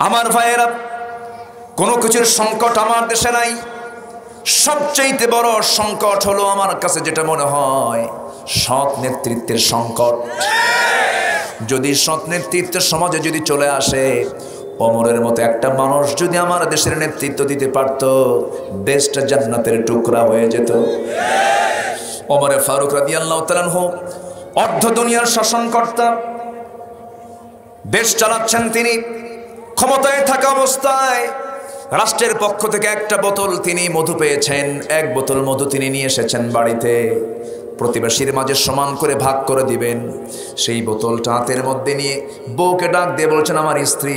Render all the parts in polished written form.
আমার ভাইয়েরা, কোনো কিছুর সংকট আমার দেশে নাই। সবচেয়ে বড় সংকট হলো আমার কাছে যেটা মনে হয়, সৎ নেতৃত্বের সংকট। যদি সৎ নেতৃত্বের সমাজে যদি চলে আসে, ওমরের মতো একটা মানুষ যদি আমার দেশের নেতৃত্ব দিতে পারত, দেশটা জান্নাতের টুকরা হয়ে যেত। ওমরে ফারুক রাদিয়াল্লাহু তাআলা আনহু অর্ধ দুনিয়ার শাসনকর্তা, দেশ চালাচ্ছেন তিনি। ক্ষমতায় থাকা অবস্থায় রাষ্ট্রের পক্ষ থেকে একটা বোতল তিনি মধু পেয়েছেন, এক বোতল মধু তিনি নিয়ে এসেছেন বাড়িতে, প্রতিবেশীর মাঝে সমান করে ভাগ করে দিবেন। সেই বোতলটা হাতের মধ্যে নিয়ে বউকে ডাক দিয়ে বলছেন, আমার স্ত্রী,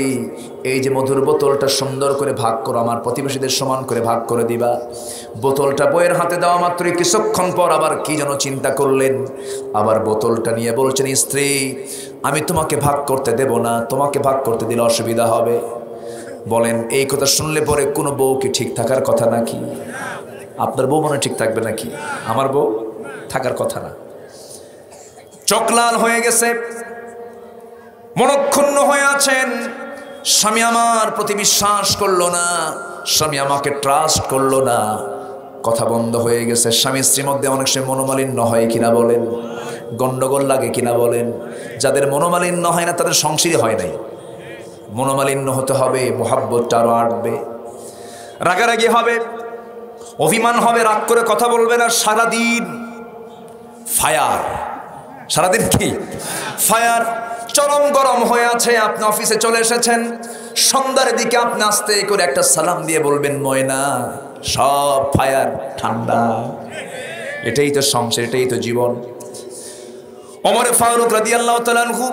এই যে মধুর বোতলটা সুন্দর করে ভাগ করো, আমার প্রতিবেশীদের সমান করে ভাগ করে দিবা। বোতলটা বউয়ের হাতে দেওয়া মাত্রই কিছুক্ষণ পর আবার কি যেন চিন্তা করলেন, আবার বোতলটা নিয়ে বলছেন, স্ত্রী, আমি তোমাকে ভাগ করতে দেব না, তোমাকে ভাগ করতে দিলে অসুবিধা হবে। বলেন, এই কথা শুনলে পরে কোনো বউ কি ঠিক থাকার কথা নাকি? আপনার বউ মনে ঠিক থাকবে নাকি? আমার বউ থাকার কথা না। চোখ লাল হয়ে গেছে, মনক্ষুণ্ণ হয়ে আছেন। স্বামী আমার প্রতি বিশ্বাস করলো না, স্বামী আমাকে ট্রাস্ট করলো না, কথা বন্ধ হয়ে গেছে। স্বামী স্ত্রীর মধ্যে অনেক সময় মনোমালিন্য হয় কিনা বলেন, গন্ডগোল লাগে কিনা বলেন। যাদের মনোমালিন্য হয় না তাদের সংসারই হয় নাই। মনোমালিন্য হতে হবে, মোহাব্বতটা আরো আটবে, রাগারাগি হবে, অভিমান হবে, রাগ করে কথা বলবে না, সারাদিন ফায়ার। সারাদিন কি ফায়ার, চরম গরম হয়ে আছে। আপনি অফিসে চলে এসেছেন, সন্ধ্যার দিকে আপনি আস্তে করে একটা সালাম দিয়ে বলবেন, ময়না, সব ফায়ার ঠান্ডা। এটাই তো সংসার, এটাই তো জীবন। ওমর ফারুক রাদিয়াল্লাহু তাআলা আনহু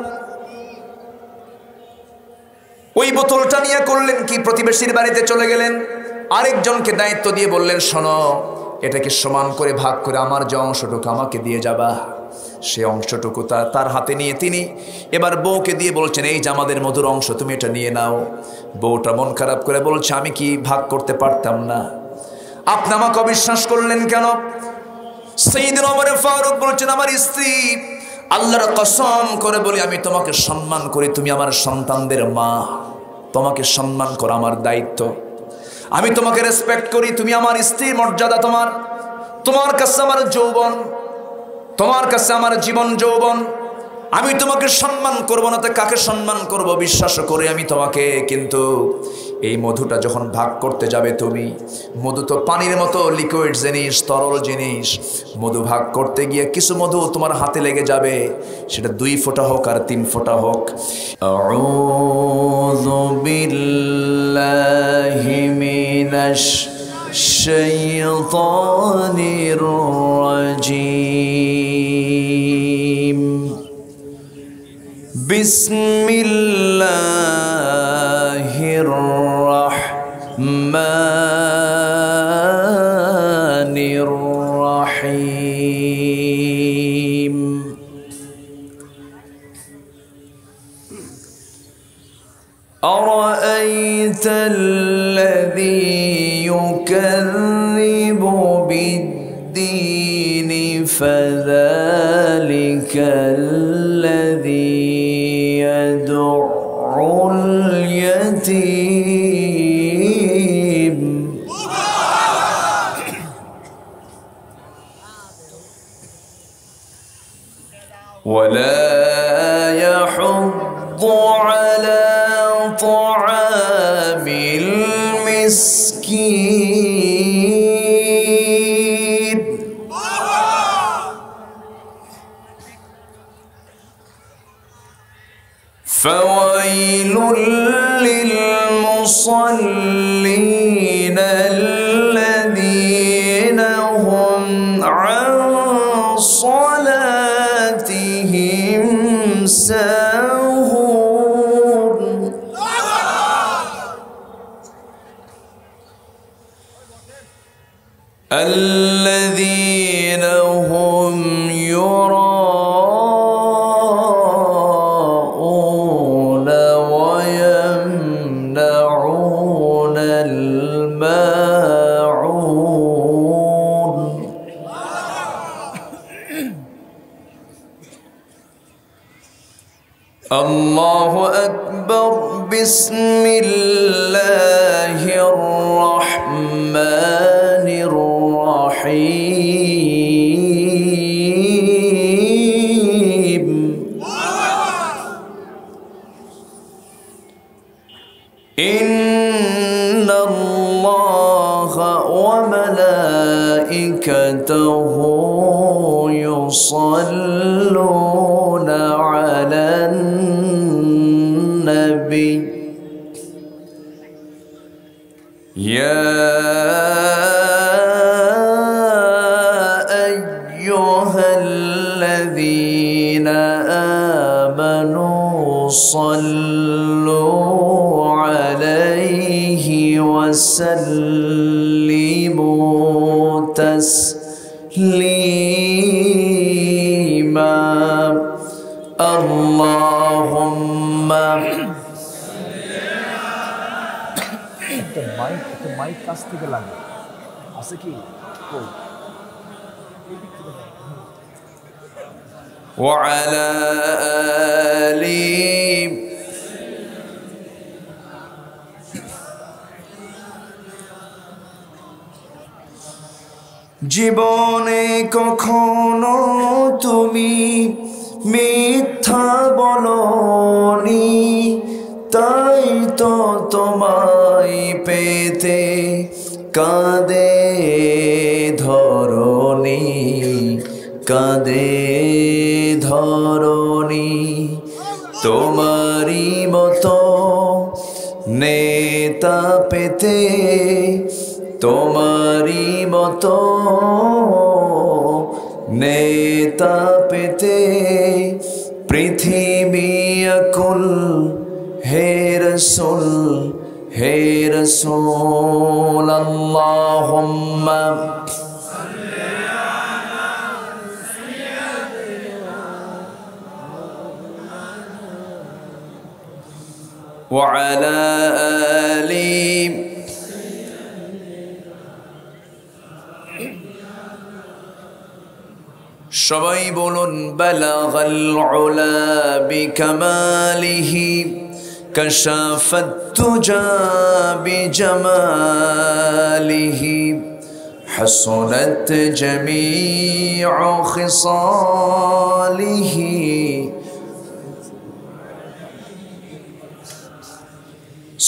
ওই বোতলটা নিয়ে করলেন কি, প্রতিবেশীর বাড়িতে চলে গেলেন, আরেকজনকে দায়িত্ব দিয়ে বললেন, শোনো, এটাকে সমান করে ভাগ করে আমার যে অংশটুকু আমাকে দিয়ে যাবা। সে অংশটুকু তার হাতে নিয়ে তিনি এবার বউকে দিয়ে বলছেন, এই যে আমাদের মধুর অংশ, তুমি এটা নিয়ে নাও। বউটা মন খারাপ করে বলছে, আমি কি ভাগ করতে পারতাম না? আপনি আমাকে অবিশ্বাস করলেন কেন? সাইয়েদনা ওমর ফারুক বলছেন, আমার স্ত্রী, আল্লাহর কসম করে বলি, আমি তোমাকে সম্মান করি, তুমি আমার সন্তানদের মা, তোমাকে সম্মান করা আমার দায়িত্ব। আমি তোমাকে রেসপেক্ট করি, তুমি আমার স্ত্রীর মর্যাদা। তোমার কাছে আমার যৌবন, তোমার কাছে আমার জীবন যৌবন। আমি তোমাকে সম্মান করবো না তো কাকে সম্মান করব? বিশ্বাস করে আমি তোমাকে। কিন্তু এই মধুটা যখন ভাগ করতে যাবে তুমি, মধু তো পানির মতো লিকুইড জিনিস, তরল জিনিস। মধু ভাগ করতে গিয়ে কিছু মধু তোমার হাতে লেগে যাবে, সেটা 2 ফোঁটা হোক আর 3 ফোঁটা হোক। আউযু বিল্লাহি মিনাশ শাইতানির রাজীম। বিসমিল্লাহির রাহমানির রাহিম। আরাআইতাল্লাযী ইউকাযযিবু বিদ্দীনি ফাযালিকাল্লাযী ইয়াদউল ইয়াতীম। ওয়ালা ইয়াহুদ্দু আলা طعامil মিসকিন। فويل للمصلين الذين هم عن صلاتهم ساهون. الذين هم يراءون ويمنعون الماعون. الله أكبر. بسم الله বিসমিল্লাহির রহমানির রহিম ইন্নাল্লাহা ওয়া মালাইকাতাহু ইউসাল্লুনা আলান নবী ইয়া আইয়ুহাল্লাযীনা আমানু সাল্লু আলাইহি ওয়া সাল্লিমু তাসলিমা আল্লাহুম্মা একটা মাইক কাছ থেকে লাগে আছে কি وعلى آل জীবনে কখনো তুমি মিথ্যা বলনি, তাই তো তোমায় পেতে কাঁদে ধরণী, কাঁদে ধরণী। তোমারই মতো নেতা পেতে, তোমারই মতো নেতা পেতে পৃথিবী আকুল। হে রাসূল, হে রাসূল, আল্লাহুম্মা ওয়া আলা আলি। সবাই বলুন বালাগাল উলা বিকামালিহি কাশাফাত তুজা বিজামালিহি হাসনাত জামিউ খিসালিহি।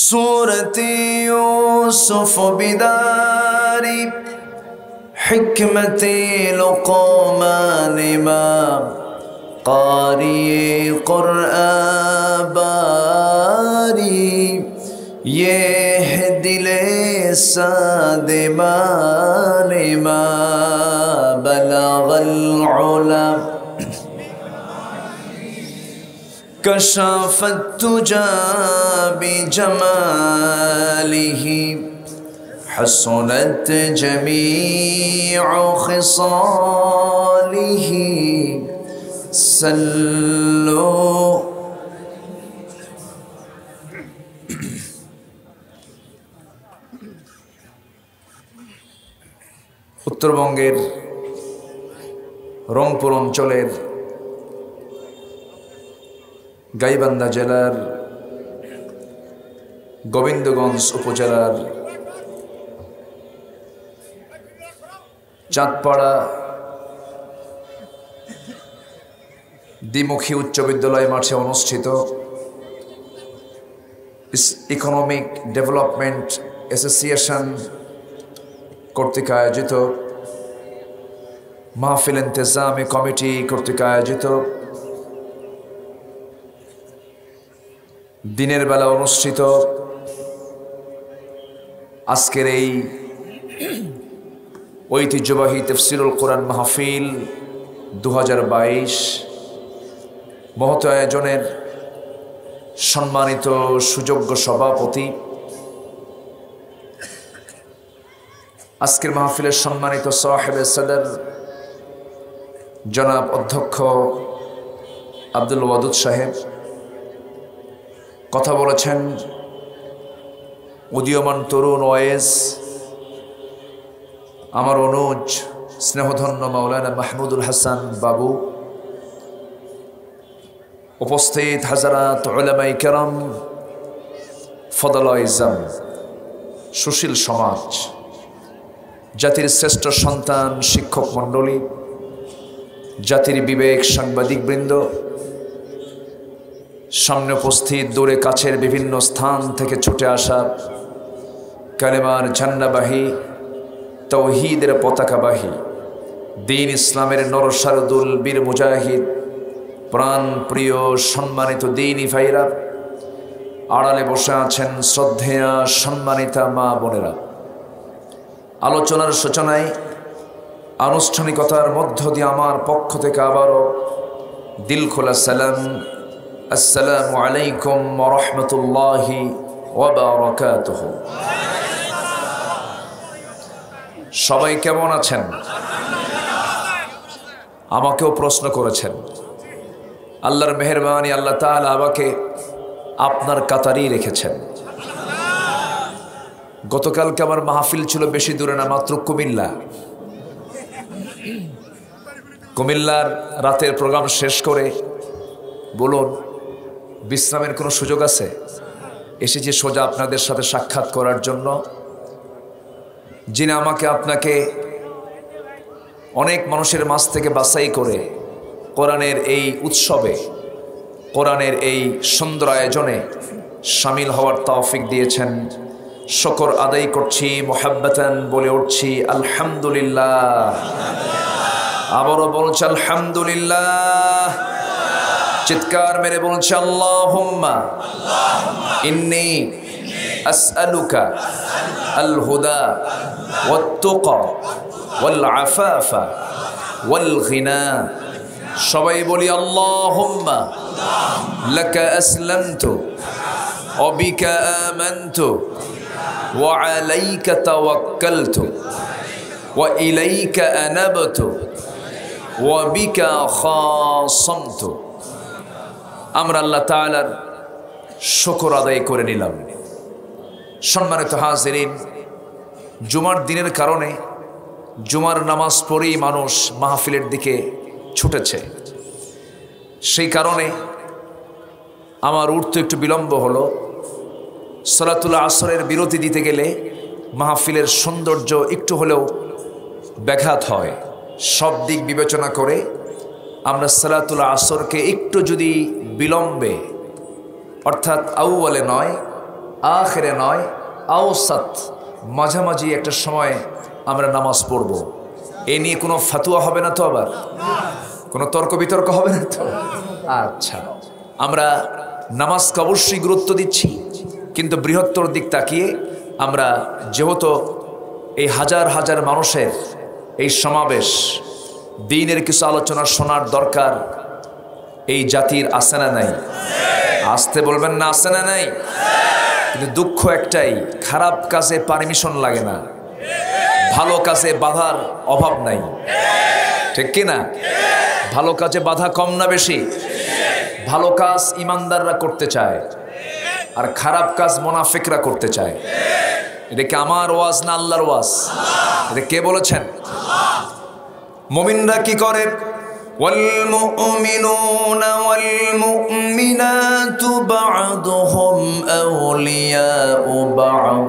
সূরাত ইউসুফ বিদারি হিকমতে লুকমান ইমাম কারিয়ে কুরআন বারি ये दिले सादिमान मा बलगल उला कशफत तुजा बिजमालिही حسنت جميع خصاله صلوا উত্তরবঙ্গের রংপুর অঞ্চলের গাইবান্ধা জেলার গোবিন্দগঞ্জ উপজেলার চাঁদপাড়া দ্বিমুখী উচ্চ বিদ্যালয় মাঠে অনুষ্ঠিত ইকোনমিক ডেভেলপমেন্ট অ্যাসোসিয়েশন কর্তৃক আয়োজিত মাহফিল ইন্তেজামি কমিটি কর্তৃক আয়োজিত দিনের বেলা অনুষ্ঠিত আজকের এই ঐতিহ্যবাহী তাফসীরুল কোরআন মাহফিল 2022 মহৎ আয়োজনের সম্মানিত সুযোগ্য সভাপতি, আজকের মাহফিলের সম্মানিত সাহেবে সদর জনাব অধ্যক্ষ আব্দুল ওয়াদুদ সাহেব কথা বলেছেন, উদীয়মান তরুণ ওয়েস আমার অনুজ স্নেহধন্য মাওলানা মাহমুদুল হাসান বাবু, উপস্থিত হাজারাত উলামায়ে কেরাম, ফদলাইজম, সুশীল সমাজ, জাতির শ্রেষ্ঠ সন্তান শিক্ষক মণ্ডলী, জাতির বিবেক সাংবাদিকবৃন্দ, সামনে উপস্থিত দূরে কাছের বিভিন্ন স্থান থেকে ছুটে আসা কালেমার ঝান্ডাবাহী, তৌহিদের পতাকাবাহী, দ্বীন ইসলামের নরসারদুল বীর মুজাহিদ, প্রাণ প্রিয় সম্মানিত দ্বীনী ভাইরা, আড়ালে বসে আছেন শ্রদ্ধেয়া সম্মানিতা মা বোনেরা, আলোচনার সূচনায় আনুষ্ঠানিকতার মধ্য দিয়ে আমার পক্ষ থেকে আবারও দিল খোলা সালাম, আসসালামু আলাইকুম ওয়া রাহমাতুল্লাহি ওয়া বারাকাতুহু। সবাই কেমন আছেন? আমাকেও প্রশ্ন করেছেন। আল্লাহর মেহেরবানি, আল্লাহ তাআলা আমাকে আপনার কাতারেই রেখেছেন। গতকালকে আমার মাহফিল ছিল বেশি দূরে না, মাত্র কুমিল্লার রাতের প্রোগ্রাম শেষ করে বলুন বিশ্রামের কোনো সুযোগ আছে? এসেছি সোজা আপনাদের সাথে সাক্ষাৎ করার জন্য, যিনি আমাকে আপনাকে অনেক মানুষের মাঝ থেকে বাছাই করে কোরআনের এই উৎসবে, কোরআনের এই সুন্দর আয়োজনে শামিল হওয়ার তৌফিক দিয়েছেন। শুকর আদায় করছি, মুহাব্বাতান বলে উঠছি আলহামদুলিল্লাহ। আবারও বলছি আলহামদুলিল্লাহ। চিৎকার মেরে বলছি আল্লাহুম্মা ইন্নী আসআলুকা আল হুদা ওয়াত তুকা ওয়াল আফাফা ওয়াল গিনা। সবাই বলি আল্লাহুম্মা লাকা আসলামতু ওয়া বিকা আমানতু ওয়া আলাইকা তাওয়াক্কালতু ওয়া ইলাইকা আনাবতু ওয়া বিকা খাসামতু। আমরা আল্লাহ তাআলার শুকর আদায় করে নিলাম। সম্মানিত হাজিরিন, জুমার দিনের কারণে জুমার নামাজ পড়েই মানুষ মাহফিলের দিকে ছুটেছে, সেই কারণে আমার উঠতে একটু বিলম্ব হলো। সালাতুল আসরের বিরতি দিতে গেলে মাহফিলের সৌন্দর্য একটু হলেও ব্যাঘাত হয়। সব দিক বিবেচনা করে আমরা সালাতুল আসরকে একটু যদি বিলম্বে, অর্থাৎ আউয়ালে নয়, আখিরে নয়, আওসাত, মাঝামাঝি একটা সময় আমরা নামাজ পড়ব। এ নিয়ে কোনো ফাতুয়া হবে না তো? আবার কোনো তর্ক বিতর্ক হবে না তো? আচ্ছা, আমরা নামাজকে অবশ্যই গুরুত্ব দিচ্ছি, কিন্তু বৃহত্তর দিক তাকিয়ে আমরা যেহেতু এই হাজার হাজার মানুষের এই সমাবেশ, দ্বীনের কিছু আলোচনা শোনার দরকার এই জাতির আছে না নাই? আসতে বলবেন না, আছে না নাই? কিন্তু দুঃখ একটাই, খারাপ কাজে পারমিশন লাগে না, ভালো কাজে বাধার অভাব নাই, ঠিক কি না? ভালো কাজে বাধা কম না বেশি? ভালো কাজ ইমানদাররা করতে চায়, আর খারাপ কাজ মুনাফিকরা করতে চায়। এটা কি আমার ওয়াজ না আল্লাহর ওয়াজ? এটা কে বলেছেন? মুমিনরা কি করে? ওয়াল মুমিনুনা ওয়াল মুমিনাতু বা'দুহুম আউলিয়াউ বা'দ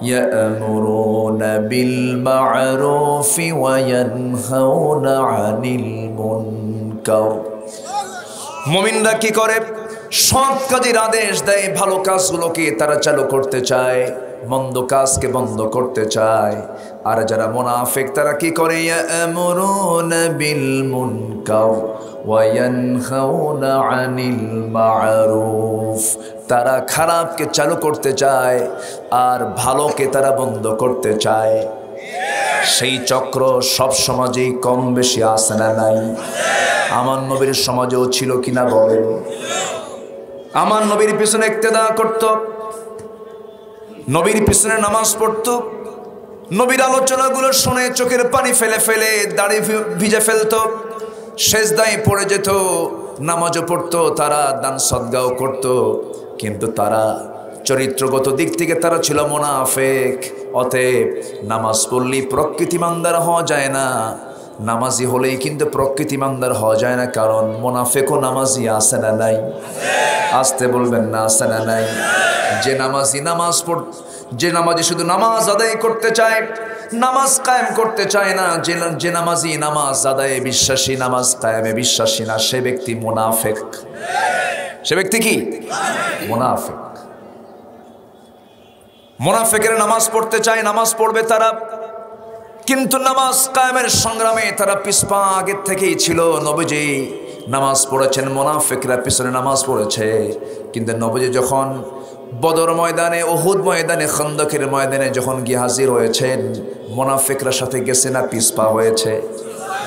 ইয়া'মুরুনা বিল মা'রুফি ওয়া ইয়ানহাউনা আনিল মুনকার। মুমিনরা কি করে? সৎ কাজের আদেশ দেয়, ভালো কাজগুলোকে তারা চালু করতে চায়, মন্দ কাজকে বন্ধ করতে চায়। আর যারা মুনাফিক তারা কি করে? ইয়া'মুরুনা বিল মুনকার ওয়া ইয়ানহাউনা আনিল মা'রুফ। তারা খারাপকে চালু করতে চায় আর ভালোকে তারা বন্ধ করতে চায়। সেই চক্র সব সমাজেই কম বেশি আছে না নাই? আমার নবীর সমাজেও ছিল কিনা বলেন? আমার নবীর পিছনে ইক্তেদা করত, নবীর পিছনে নামাজ পড়ত, নবীর আলোচনাগুলো শুনে চোখের পানি ফেলে ফেলে দাড়ি ভিজে ফেলত, সেজদায় পড়ে যেত, নামাজও পড়তো, তারা দান সদগাও করত, কিন্তু তারা চরিত্রগত দিক থেকে তারা ছিল মুনাফিক। অতএব নামাজ পড়লেই প্রকৃতিমানদার হওয়া যায় না, নামাজি হলেই কিন্তু প্রকৃতিমানদার হওয়া যায় না, কারণ মুনাফিকও নামাজি আছে না নাই? আসতে বলবেন না, আছে না নাই? যে নামাজি শুধু নামাজ আদায় করতে চায়, নামাজ কায়েম করতে চায় না, যে নামাজি নামাজ আদায়ে বিশ্বাসী, নামাজ কায়েমে বিশ্বাসী না, সে ব্যক্তি মুনাফিক। সে ব্যক্তি কি? মুনাফিক। মুনাফিকের নামাজ পড়তে চায়, নামাজ পড়বে তারা, কিন্তু নামাজ কায়েমের সংগ্রামে তারা পিছপা আগের থেকেই ছিল। নবীজি নামাজ পড়েছেন, মুনাফিকরা পিছনে নামাজ পড়েছে। কিন্তু নবীজি যখন বদর ময়দানে, উহুদ ময়দানে, খন্দকের ময়দানে যখন গিয়ে হাজির হয়েছেন, মুনাফিকরা সাথে গেছে না পিছপা হয়েছে?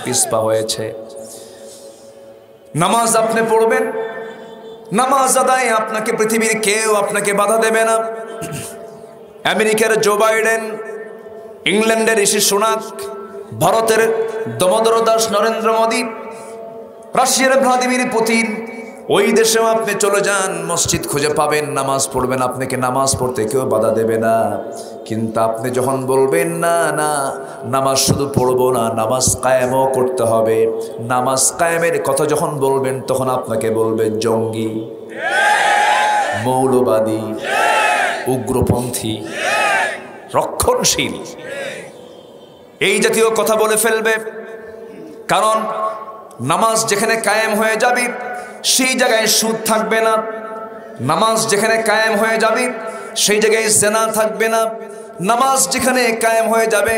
পিছপা হয়েছে। নামাজ আপনি পড়বেন, নামাজ আদায় আপনাকে পৃথিবীর কেউ আপনাকে বাধা দেবে না। আমেরিকার জো বাইডেন, ইংল্যান্ডের ঋষি সুনাক, ভারতের দামোদর দাস নরেন্দ্র মোদী, রাশিয়ার ভ্লাদিমির পুতিন, ওই দেশেও আপনি চলে যান, মসজিদ খুঁজে পাবেন, নামাজ পড়বেন, আপনাকে নামাজ পড়তে কেউ বাধা দেবে না। কিন্তু আপনি যখন বলবেন না না নামাজ শুধু পড়বো না, নামাজ কায়েমও করতে হবে, নামাজ কায়েমের কথা যখন বলবেন, তখন আপনাকে বলবে জঙ্গি, মৌলবাদী, উগ্রপন্থী, রক্ষণশীল, এই জাতীয় কথা বলে ফেলবে। কারণ নামাজ যেখানে কায়েম হয়ে যাবে সেই জায়গায় সুদ থাকবে না, নামাজ যেখানে কায়েম হয়ে যাবে সেই জায়গায় জেনা থাকবে না, নামাজ যেখানে কায়েম হয়ে যাবে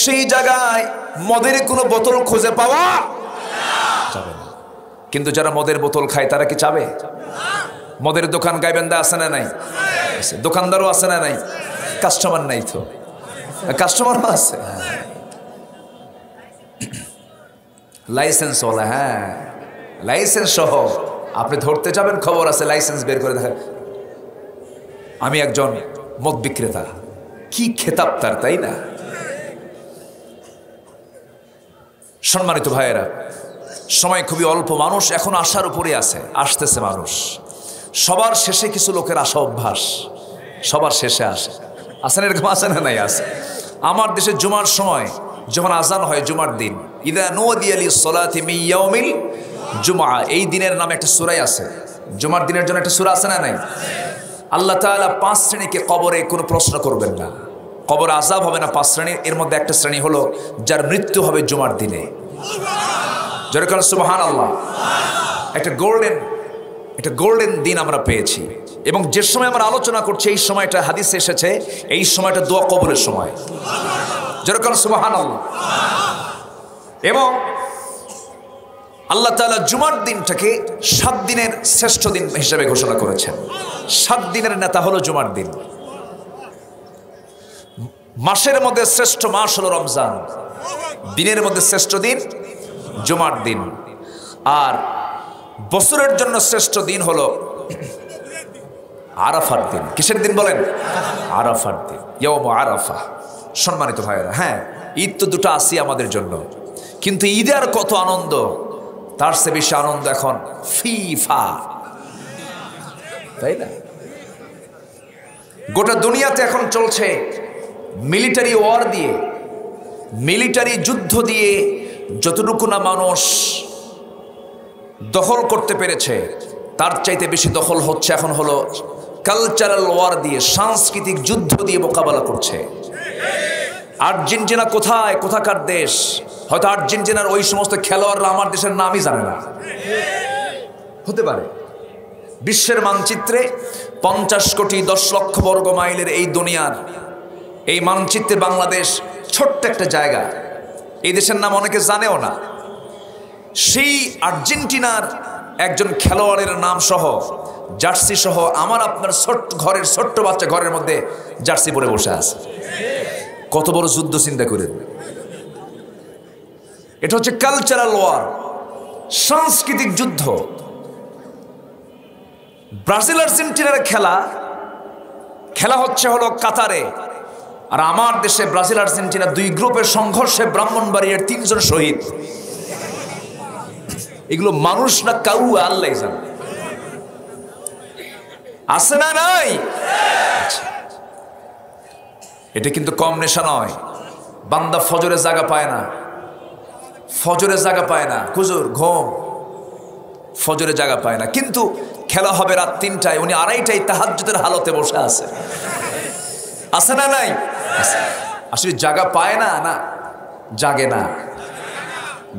সেই জায়গায় মদের কোনো বোতল খুঁজে পাওয়া যাবে না। কিন্তু যারা মদের বোতল খায় তারা কি চাবে? মদের দোকান গাইবেন্দা আছে না নাই? দোকানদারও আছে না নাই? কাস্টমার নাই তো? কাস্টমারও আছে, লাইসেন্স ওলা, হ্যাঁ লাইসেন্স সহ আপনি ধরতে যাবেন, খবর আছে, লাইসেন্স বের করে দেখেন আমি একজন মদ বিক্রেতা, কি খেতাব তার, তাই না? সম্মানিত ভাইয়েরা, সময় খুবই অল্প, মানুষ এখন আশার উপরে আছে, আসতেছে মানুষ। সবার শেষে কিছু লোকের আশা অভ্যাস, সবার শেষে আসে, আসেন এরকম আছে না নাই? আছে। আমার দেশে জুমার সময় যখন আজান হয়, জুমার দিন, ইদা নুদিয়া লিস-সালাতি মিন ইয়াউমিল জুমআ, এই দিনের নামে একটা সূরা আছে, জুমার দিনের জন্য একটা সূরা আছে না নাই? আল্লাহ তাআলা 5 শ্রেণীকে কবরে কোনো প্রশ্ন করবেন না, কবর আযাব হবে না 5 শ্রেণীর। এর মধ্যে একটা শ্রেণী হলো যার মৃত্যু হবে জুমার দিনে। যেরকম সুবহানাল্লাহ, একটা গোল্ডেন দিন আমরা পেয়েছি। এবং যে সময় আমরা আলোচনা করছি এই সময়টা হাদিসে এসেছে, এই সময়টা দোয়া কবুলের সময়। যেরকম সুবহানাল্লাহ। এবং আল্লাহ তাআলা জুমার দিনটাকে 7 দিনের শ্রেষ্ঠ দিন হিসেবে ঘোষণা করেছেন। 7 দিনের নেতা হলো জুমার দিন। মাসের মধ্যে শ্রেষ্ঠ মাস হলো রমজান, দিনের মধ্যে শ্রেষ্ঠ দিন জুমার দিন। আর বছরের জন্য শ্রেষ্ঠ দিন হলো আরাফার দিন। কিসের দিন বলেন? আরাফার দিন, ইয়াউম আরাফা। সম্মানিত ভাইয়েরা, হ্যাঁ ঈদ তো দুটো আসি আমাদের জন্য, কিন্তু ঈদের কত আনন্দ, তার চেয়ে বেশি আনন্দ এখন ফিফা, তাই না? গোটা দুনিয়াতে এখন চলছে মিলিটারি ওয়ার দিয়ে, মিলিটারি যুদ্ধ দিয়ে যতটুকু না মানুষ দখল করতে পেরেছে, তার চাইতে বেশি দখল হচ্ছে এখন হলো কালচারাল ওয়ার দিয়ে, সাংস্কৃতিক যুদ্ধ দিয়ে মোকাবেলা করছে। আর্জেন্টিনা কোথায়, কোথাকার দেশ? হয়তো আর্জেন্টিনার ওই সমস্ত খেলোয়াড়রা আমার দেশের নামই জানে না, হতে পারে। বিশ্বের মানচিত্রে 50 কোটি 10 লক্ষ বর্গ মাইলের এই দুনিয়ার এই মানচিত্রে বাংলাদেশ ছোট্ট একটা জায়গা, এই দেশের নাম অনেকে জানেও না। সেই আর্জেন্টিনার একজন খেলোয়াড়ের নাম সহ, জার্সি সহ আমার আপনার ঘরের ছোট্ট বাচ্চা ঘরের মধ্যে জার্সি পরে বসে আছে। কত বড় যুদ্ধ চিন্তা করেন। এটা হচ্ছে কালচারাল ওয়ার, সাংস্কৃতিক যুদ্ধ। ব্রাজিল আর্জেন্টিনার খেলা হচ্ছে হলো কাতারে, আর আমার দেশে ব্রাজিল আর্জেন্টিনা 2 গ্রুপের সংঘর্ষে ব্রাহ্মণবাড়িয়ার 3 জন শহীদ। এগুলো মানুষ না কাউ, আল্লাহ জানে। আছে না নাই? এটা কিন্তু কম নেশা নয়। বান্দা ফজরে জায়গা পায় না, ফজরে জায়গা পায় না, হুজুর ঘুম, ফজরে জায়গা পায় না, কিন্তু খেলা হবে রাত 3টায়, উনি 2:30টায় তাহাজ্জুদের হালতে বসে আছে। আছে না নাই? আসলে জায়গা পায় না, না জাগে না।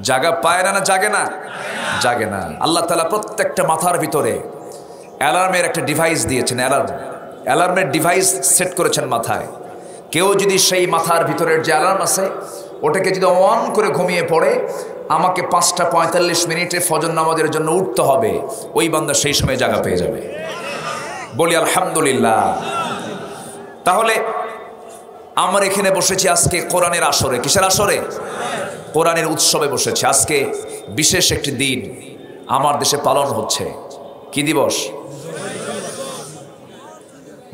জায়গা পায় না, না জাগে না? জাগে না। আল্লাহ তাআলা প্রত্যেকটা মাথার ভিতরে অ্যালার্মের একটা ডিভাইস দিয়েছেন। অ্যালার্মের ডিভাইস সেট করেছেন মাথায়। কেউ যদি সেই মাথার ভিতরের যে অ্যালার্ম আছে ওটাকে যদি অন করে ঘুমিয়ে পড়ে, আমাকে 5:45 ফজর নামাজের জন্য উঠতে হবে, ওই বান্দা সেই সময় জায়গা পেয়ে যাবে। বলি আলহামদুলিল্লাহ। তাহলে আমরা এখানে বসেছি আজকে কোরআনের আসরে। কিসের আসরে? কোরআনের উৎসবে বসেছি। আজকে বিশেষ একটি দিন আমার দেশে পালন হচ্ছে। কি দিবস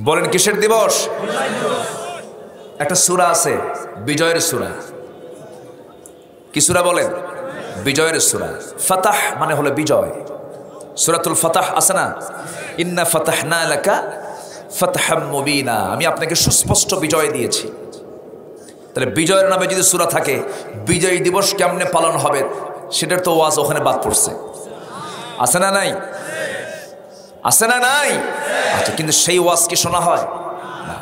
বলেন? কিসের দিবস? একটা সূরা আছে, বিজয়ের সূরা। কি সূরা বলেন? বিজয়ের সূরা। ফাতাহ মানে হলো বিজয়। সূরাতুল ফাতাহ আছে না? ইন্না ফাতাহনা লাকা ফাতহাম মুবিনা, আমি আপনাকে সুস্পষ্ট বিজয় দিয়েছি। তাহলে বিজয়ের নামে যদি সূরা থাকে, বিজয় দিবস কেমনে পালন হবে সেটার তো ওয়াজ ওখানে বাদ পড়ছে। আছে না নাই? আছে না নাই? আচ্ছা, কিন্তু সেই ওয়াজ কি শোনা হয় না?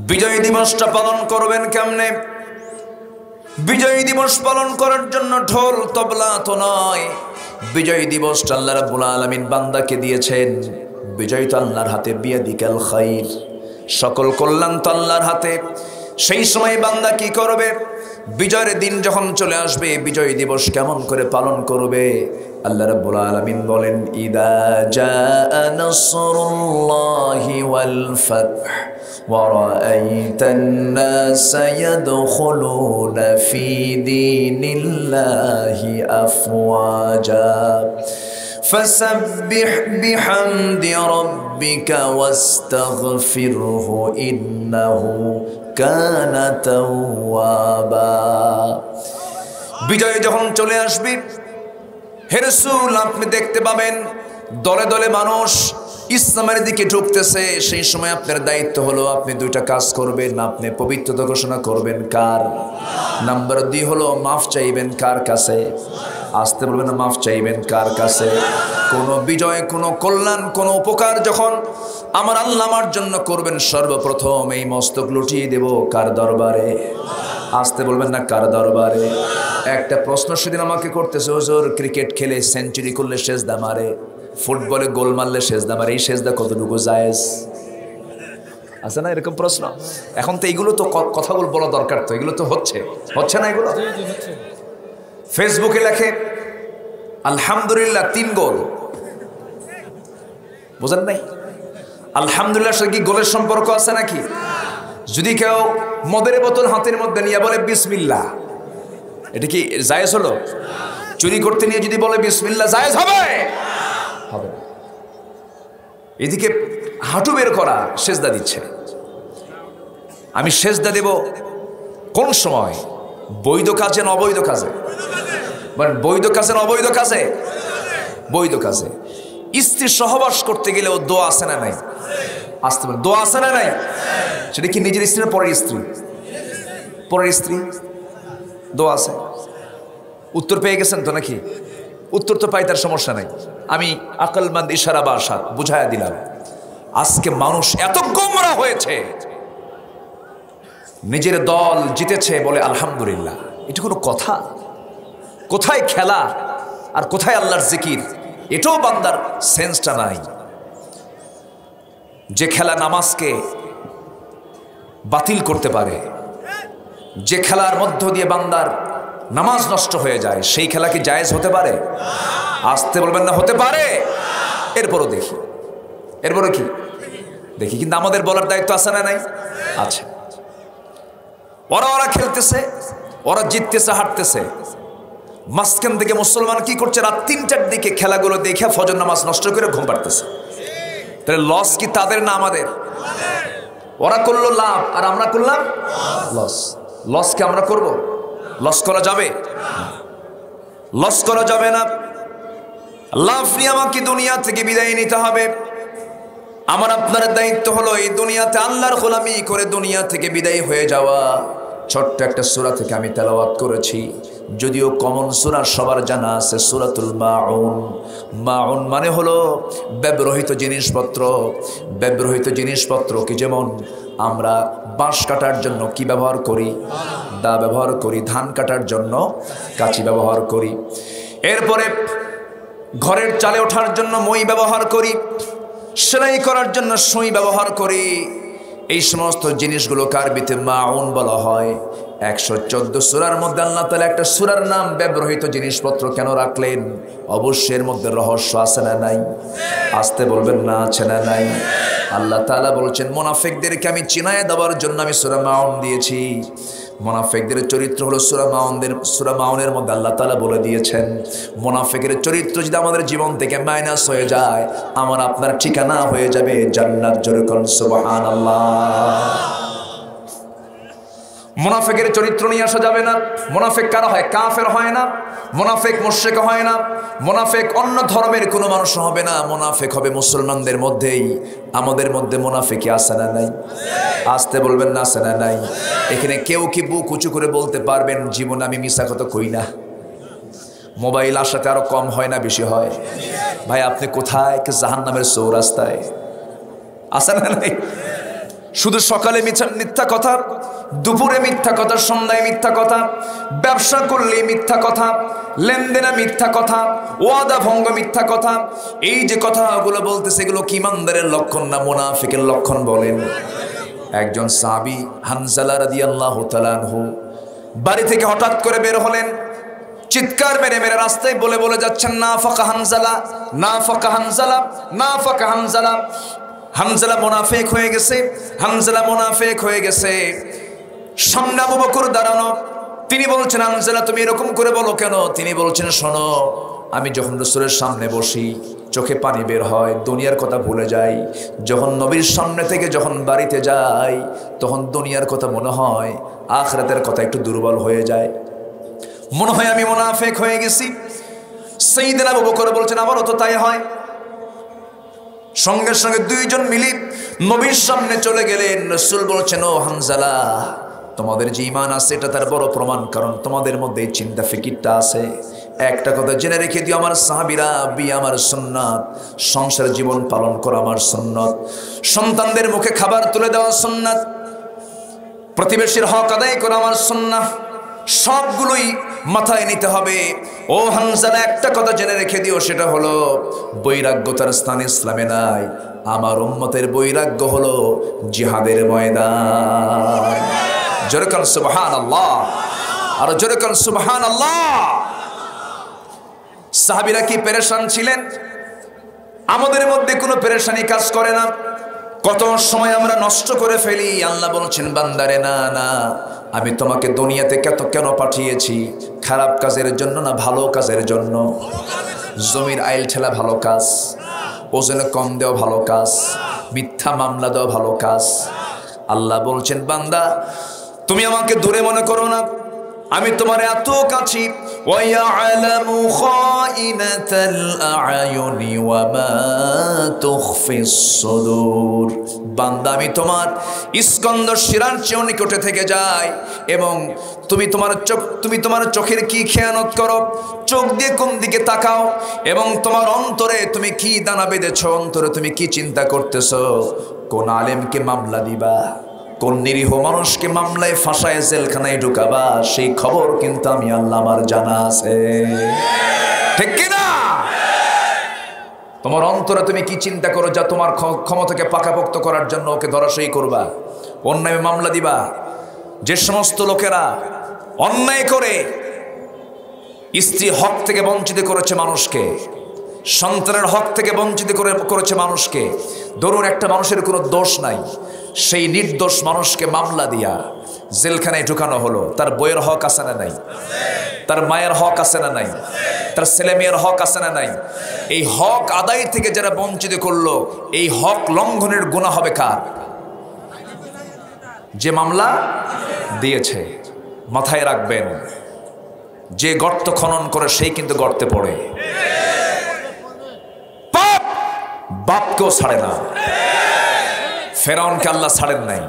বিজয় দিবসটা পালন করবেন কেমনে? বিজয় দিবস পালন করার জন্য ঢোল তবলা তো নয়। বিজয় দিবসটা আল্লাহ রাব্বুল আলামিন বান্দাকে দিয়েছেন। বিজয় তো আল্লাহর হাতে, বিয়াদিকাল খাইর, সকল কল্যাণ তো আল্লাহর হাতে। সেই সময় বান্দা কি করবে? বিজয়ের দিন যখন চলে আসবে, বিজয় দিবস কেমন করে পালন করবে? আল্লাহ রাব্বুল আলামিন বলেন, ইদা জাআ নাসরুল্লাহি ওয়াল ফাতহ ওয়া রাআইতান নাসা ইয়াদখুলুনা ফি দীনিল্লাহি আফওয়াজা فسبح بحمد ربك واستغفره إنه كان توابا। বিজয় যখন চলে আসবে, হে রাসূল আপনি দেখতে পাবেন দলে দলে মানুষ ইসলামের দিকে ঢুকতেছে। সেই সময় আপনার দায়িত্ব হলো আপনি দুইটা কাজ করবেন। আপনি পবিত্রতা ঘোষণা করবেন কার? নাম্বার 2 হলো মাফ চাইবেন কার কাছে? আসতে বলবেন না, মাফ চাইবেন কার কাছে? কোনো বিজয়, কোনো কল্যাণ, কোনো উপকার যখন আমার আল্লাহ আমার জন্য করবেন, সর্বপ্রথম এই মস্তক লুটিয়ে দেব কার দরবারে? আসতে বলবেন না, কার দরবারে? একটা প্রশ্ন সেদিন আমাকে করতেছে, হুজুর ক্রিকেট খেলে সেঞ্চুরি করলে সেজদা মারে, ফুটবলে গোল মারলে সেজদা মারে, এই সেজদা কতটুকু জায়েজ? আছে না এরকম প্রশ্ন? এখন তো এইগুলো তো কথাগুলো বলা দরকার, তো এগুলো তো হচ্ছে না এগুলো। ফেসবুকে লেখে আলহামদুলিল্লাহ 3 গোল, বুঝেন নাই? আলহামদুলিল্লাহ সাথে কি গোলের সম্পর্ক আছে নাকি? যদি কেউ মদের বোতল হাতের মধ্যে নিয়ে বলে বিসমিল্লাহ, এটা কি জায়েজ হলো? চুরি করতে নিয়ে যদি বলে বিসমিল্লাহ, জায়েজ হবে? হবে না। এদিকে হাঁটু বের করা সেজদা দিচ্ছে। আমি সেজদা দেব কোন সময়? বৈধ কাজে না অবৈধ কাজে? বৈধ কাজে না অবৈধ কাজে? বৈধ কাজে। স্ত্রী সহবাস করতে গেলেও দোয়া আছে না নাই? আসতে বলে দোয়া আছে না নাই? সেটা কি নিজের স্ত্রী না পরের স্ত্রী? পরের স্ত্রী, দোয়া আছে। উত্তর পেয়ে গেছেন তো নাকি? উত্তর তো পাই, তার সমস্যা নাই। আমি আকলমন্দ ইশারা বা আশা বুঝাইয়া দিলাম। আজকে মানুষ এত গোমরা হয়েছে, নিজের দল জিতেছে বলে আলহামদুলিল্লাহ। এটা কোনো কথা? কোথায় খেলা আর কোথায় আল্লাহর জিকির? এটাও বান্দার সেন্সটা নাই। যে খেলা নামাজকে বাতিল করতে পারে, যে খেলার মধ্য দিয়ে বান্দার নামাজ নষ্ট হয়ে যায়, সেই খেলা কি জায়েজ হতে পারে? আসতে বলবেন না, হতে পারে। এরপরও দেখি, এরপরও কি দেখি, কিন্তু আমাদের বলার দায়িত্ব আছে না নাই? আছে। ওরা খেলতেছে, ওরা জিততেছে, হারতেছে, মাঝখান থেকে মুসলমান কি করছে? রাত 3টার দিকে খেলাগুলো দেখে ফজর নামাজ নষ্ট করে ঘুম পাড়তেছে। তাহলে লস কি তাদের না আমাদের? ওরা করলো লাভ আর আমরা করলাম লস। লস কি আমরা করব? লস করা যাবে? লস করা যাবে না। লাভ নিয়ে আমাকে দুনিয়া থেকে বিদায় নিতে হবে। আমার আপনার দায়িত্ব হলো এই দুনিয়াতে আল্লাহর গোলামি করে দুনিয়া থেকে বিদায় হয়ে যাওয়া। ছোট্ট একটা সূরা থেকে আমি তেলাওয়াত করেছি, যদিও কমন সূরা সবার জানা আছে, সূরাতুল মাউন। মাউন মানে হলো ব্যবহৃত জিনিসপত্র। ব্যবহৃত জিনিসপত্র কি, যেমন আমরা বাঁশ কাটার জন্য কি ব্যবহার করি? দা ব্যবহার করি। ধান কাটার জন্য কাঁচি ব্যবহার করি। এরপরে ঘরের চালে ওঠার জন্য মই ব্যবহার করি। সেলাই করার জন্য সুই ব্যবহার করি। এই সমস্ত জিনিসগুলো আরবিতে মাউন বলা হয়। 114 সূরার মধ্যে আল্লাহ তাআলা একটা সূরার নাম ব্যবহৃত জিনিসপত্র কেন রাখলেন? অবশ্যই এর মধ্যে রহস্য আছে না নাই? আসতে বলবেন না, আছে না নাই? আল্লাহ তাআলা বলছেন মুনাফিকদেরকে আমি চিনায়ে দেওয়ার জন্য আমি সূরা মাউন দিয়েছি। মুনাফিকদের চরিত্র হলো সূরা মাউনের মধ্যে আল্লাহ তাআলা বলে দিয়েছেন, মুনাফিকের চরিত্র যদি আমাদের জীবন থেকে মাইনাস হয়ে যায়, আমার আপনার ঠিকানা হয়ে যাবে জান্নাত। জোরে বলুন সুবহানাল্লাহ। মুনাফিকের চরিত্র নিয়ে আসা যাবে না। মুনাফিক কারা হয়? কাফের হয় না, মুনাফিক মুশরিক হয় না, মুনাফিক অন্য ধর্মের কোনো মানুষ হবে না। মুনাফিক হবে মুসলমানদের মধ্যেই। আমাদের মধ্যে মুনাফিকি আছে না নাই? আসতে বলবেন না, আছে না নাই? এখানে কেউ কি বুক উঁচু করে বলতে পারবেন জীবন আমি মিশা কথা কই না? মোবাইল আসাতে আরো কম হয় না বেশি হয়? ভাই আপনি কোথায়? জাহান্নামের চৌরাস্তায়। আছে না নাই? শুধু সকালে মিথ্যা কথা, দুপুরে মিথ্যা কথা, সন্ধ্যায় মিথ্যা কথা, ব্যবসা করলে মিথ্যা কথা, লেনদেনে মিথ্যা কথা, ওয়াদা ভঙ্গ মিথ্যা কথা। এই যে কথাগুলো বলতেছে এগুলো কি ইমানদারের লক্ষণ না মুনাফিকের লক্ষণ বলেন? একজন সাহাবী হানজালা রাদিয়াল্লাহু তাআলা আনহু বাড়ি থেকে হঠাৎ করে বের হলেন, চিৎকার মেরে মেরে রাস্তায় বলে বলে যাচ্ছেন, নাফাকা হানজালা, নাফাকা হানজালা, নাফাকা হানজালা। হানজালা মুনাফিক হয়ে গেছে, হানজালা মুনাফিক হয়ে গেছে। সামনে আবু বকর দাঁড়ানো, তিনি বলছেন হানজালা তুমি এরকম করে বলো কেন? তিনি বলছেন শোনো, আমি যখন রাসূলের সামনে বসি চোখে পানি বের হয়, দুনিয়ার কথা ভুলে যাই। যখন নবীর সামনে থেকে যখন বাড়িতে যাই তখন দুনিয়ার কথা মনে হয়, আখিরাতের কথা একটু দুর্বল হয়ে যায়, মনে হয় আমি মুনাফিক হয়ে গেছি। সাইয়েদনা আবু বকর বলছেন আমারও তো তাই হয়। সঙ্গে সঙ্গে দুইজন মিলে নবীর সামনে চলে গেলেন। রাসূল বলছেন ও হানজালা, তোমাদের যে ঈমান আছে এটা তার বড় প্রমাণ, কারণ তোমাদের মধ্যে এই চিন্তা ফিকিরটা আছে। একটা কথা জেনে রেখে দিও, আমার সাহাবীরা বিয়ে আমার সুন্নাত, সংসার জীবন পালন করা আমার সুন্নাত, সন্তানদের মুখে খাবার তুলে দেওয়া সুন্নাত, প্রতিবেশীর হক আদায় করা আমার সুন্নাহ। সবগুলোই মাথায় নিতে হবে। ও হানজালা একটা কথা জেনে রেখে দিও, সেটা হলো বৈরাগ্যতার স্থান ইসলামে নাই। আমার উম্মতের বৈরাগ্য হলো জিহাদের ময়দান। জোরে বলুন সুবহানাল্লাহ, আর জোরে বলুন সুবহানাল্লাহ। সাহাবীরা কি পেরেশান ছিলেন? আমাদের মধ্যে কোনো পেরেশানি কাজ করে না। কত সময় আমরা নষ্ট করে ফেলি। আল্লাহ বলছেন বান্দারে না না, আমি তোমাকে দুনিয়াতে কেন পাঠিয়েছি? খারাপ কাজের জন্য না ভালো কাজের জন্য? জমির আইল ঠেলা ভালো কাজ, ওজনে কম দেওয়া ভালো কাজ, মিথ্যা মামলা দেওয়া ভালো কাজ। আল্লাহ বলছেন বান্দা তুমি আমাকে দূরে মনে করো না, আমি তোমার এত কাছে। ওয়ায়ালামু খাইনাতাল আ'য়ুনি ওয়া মা তুখফিস সুদূর। বান্দা আমি তোমার স্কন্দ শিরার চেয়ে নিকটে থেকে যাই, এবং তুমি তোমার চোখের কি খেয়ানত করো, চোখ দিয়ে কোন দিকে তাকাও, এবং তোমার অন্তরে তুমি কি দানা বেঁধেছো, অন্তরে তুমি কি চিন্তা করতেছো, কোন আলেমকে মামলা দিবা, কোন নিরীহ মানুষকে মামলায় ফাঁসায় জেলখানায় ঢুকাবা, সেই খবর কিন্তু আমি আল্লাহ আমার জানা আছে। ঠিক কিনা? তোমার অন্তরে তুমি কি চিন্তা করো, যা তোমার ক্ষমতাকে পাকাপোক্ত করার জন্য ওকে ধরাশয়ী করবা, অন্যায় মামলা দিবা। যে সমস্ত লোকেরা অন্যায় করে স্ত্রী হক থেকে বঞ্চিত করেছে মানুষকে, সন্তানের হক থেকে বঞ্চিত করেছে মানুষকে, ধরুন একটা মানুষের কোনো দোষ নাই, সেই নির্দোষ মানুষকে মামলা দিয়া জেলখানায় ঢুকানো হলো, তার বইয়ের হক আছে না নাই? তার মায়ের হক আছে না নাই? তার ছেলে মেয়ের হক আছে না নাই? এই হক আদায় থেকে যারা বঞ্চিত করলো, এই হক লঙ্ঘনের গুনাহ হবে কার? যে মামলা দিয়েছে। মাথায় রাখবেন, যে গর্ত খনন করে সেই কিন্তু গর্তে পড়ে। পাপ বাপকেও ছাড়ে না। ফেরাউনকে আল্লাহ ছাড়েন নাই,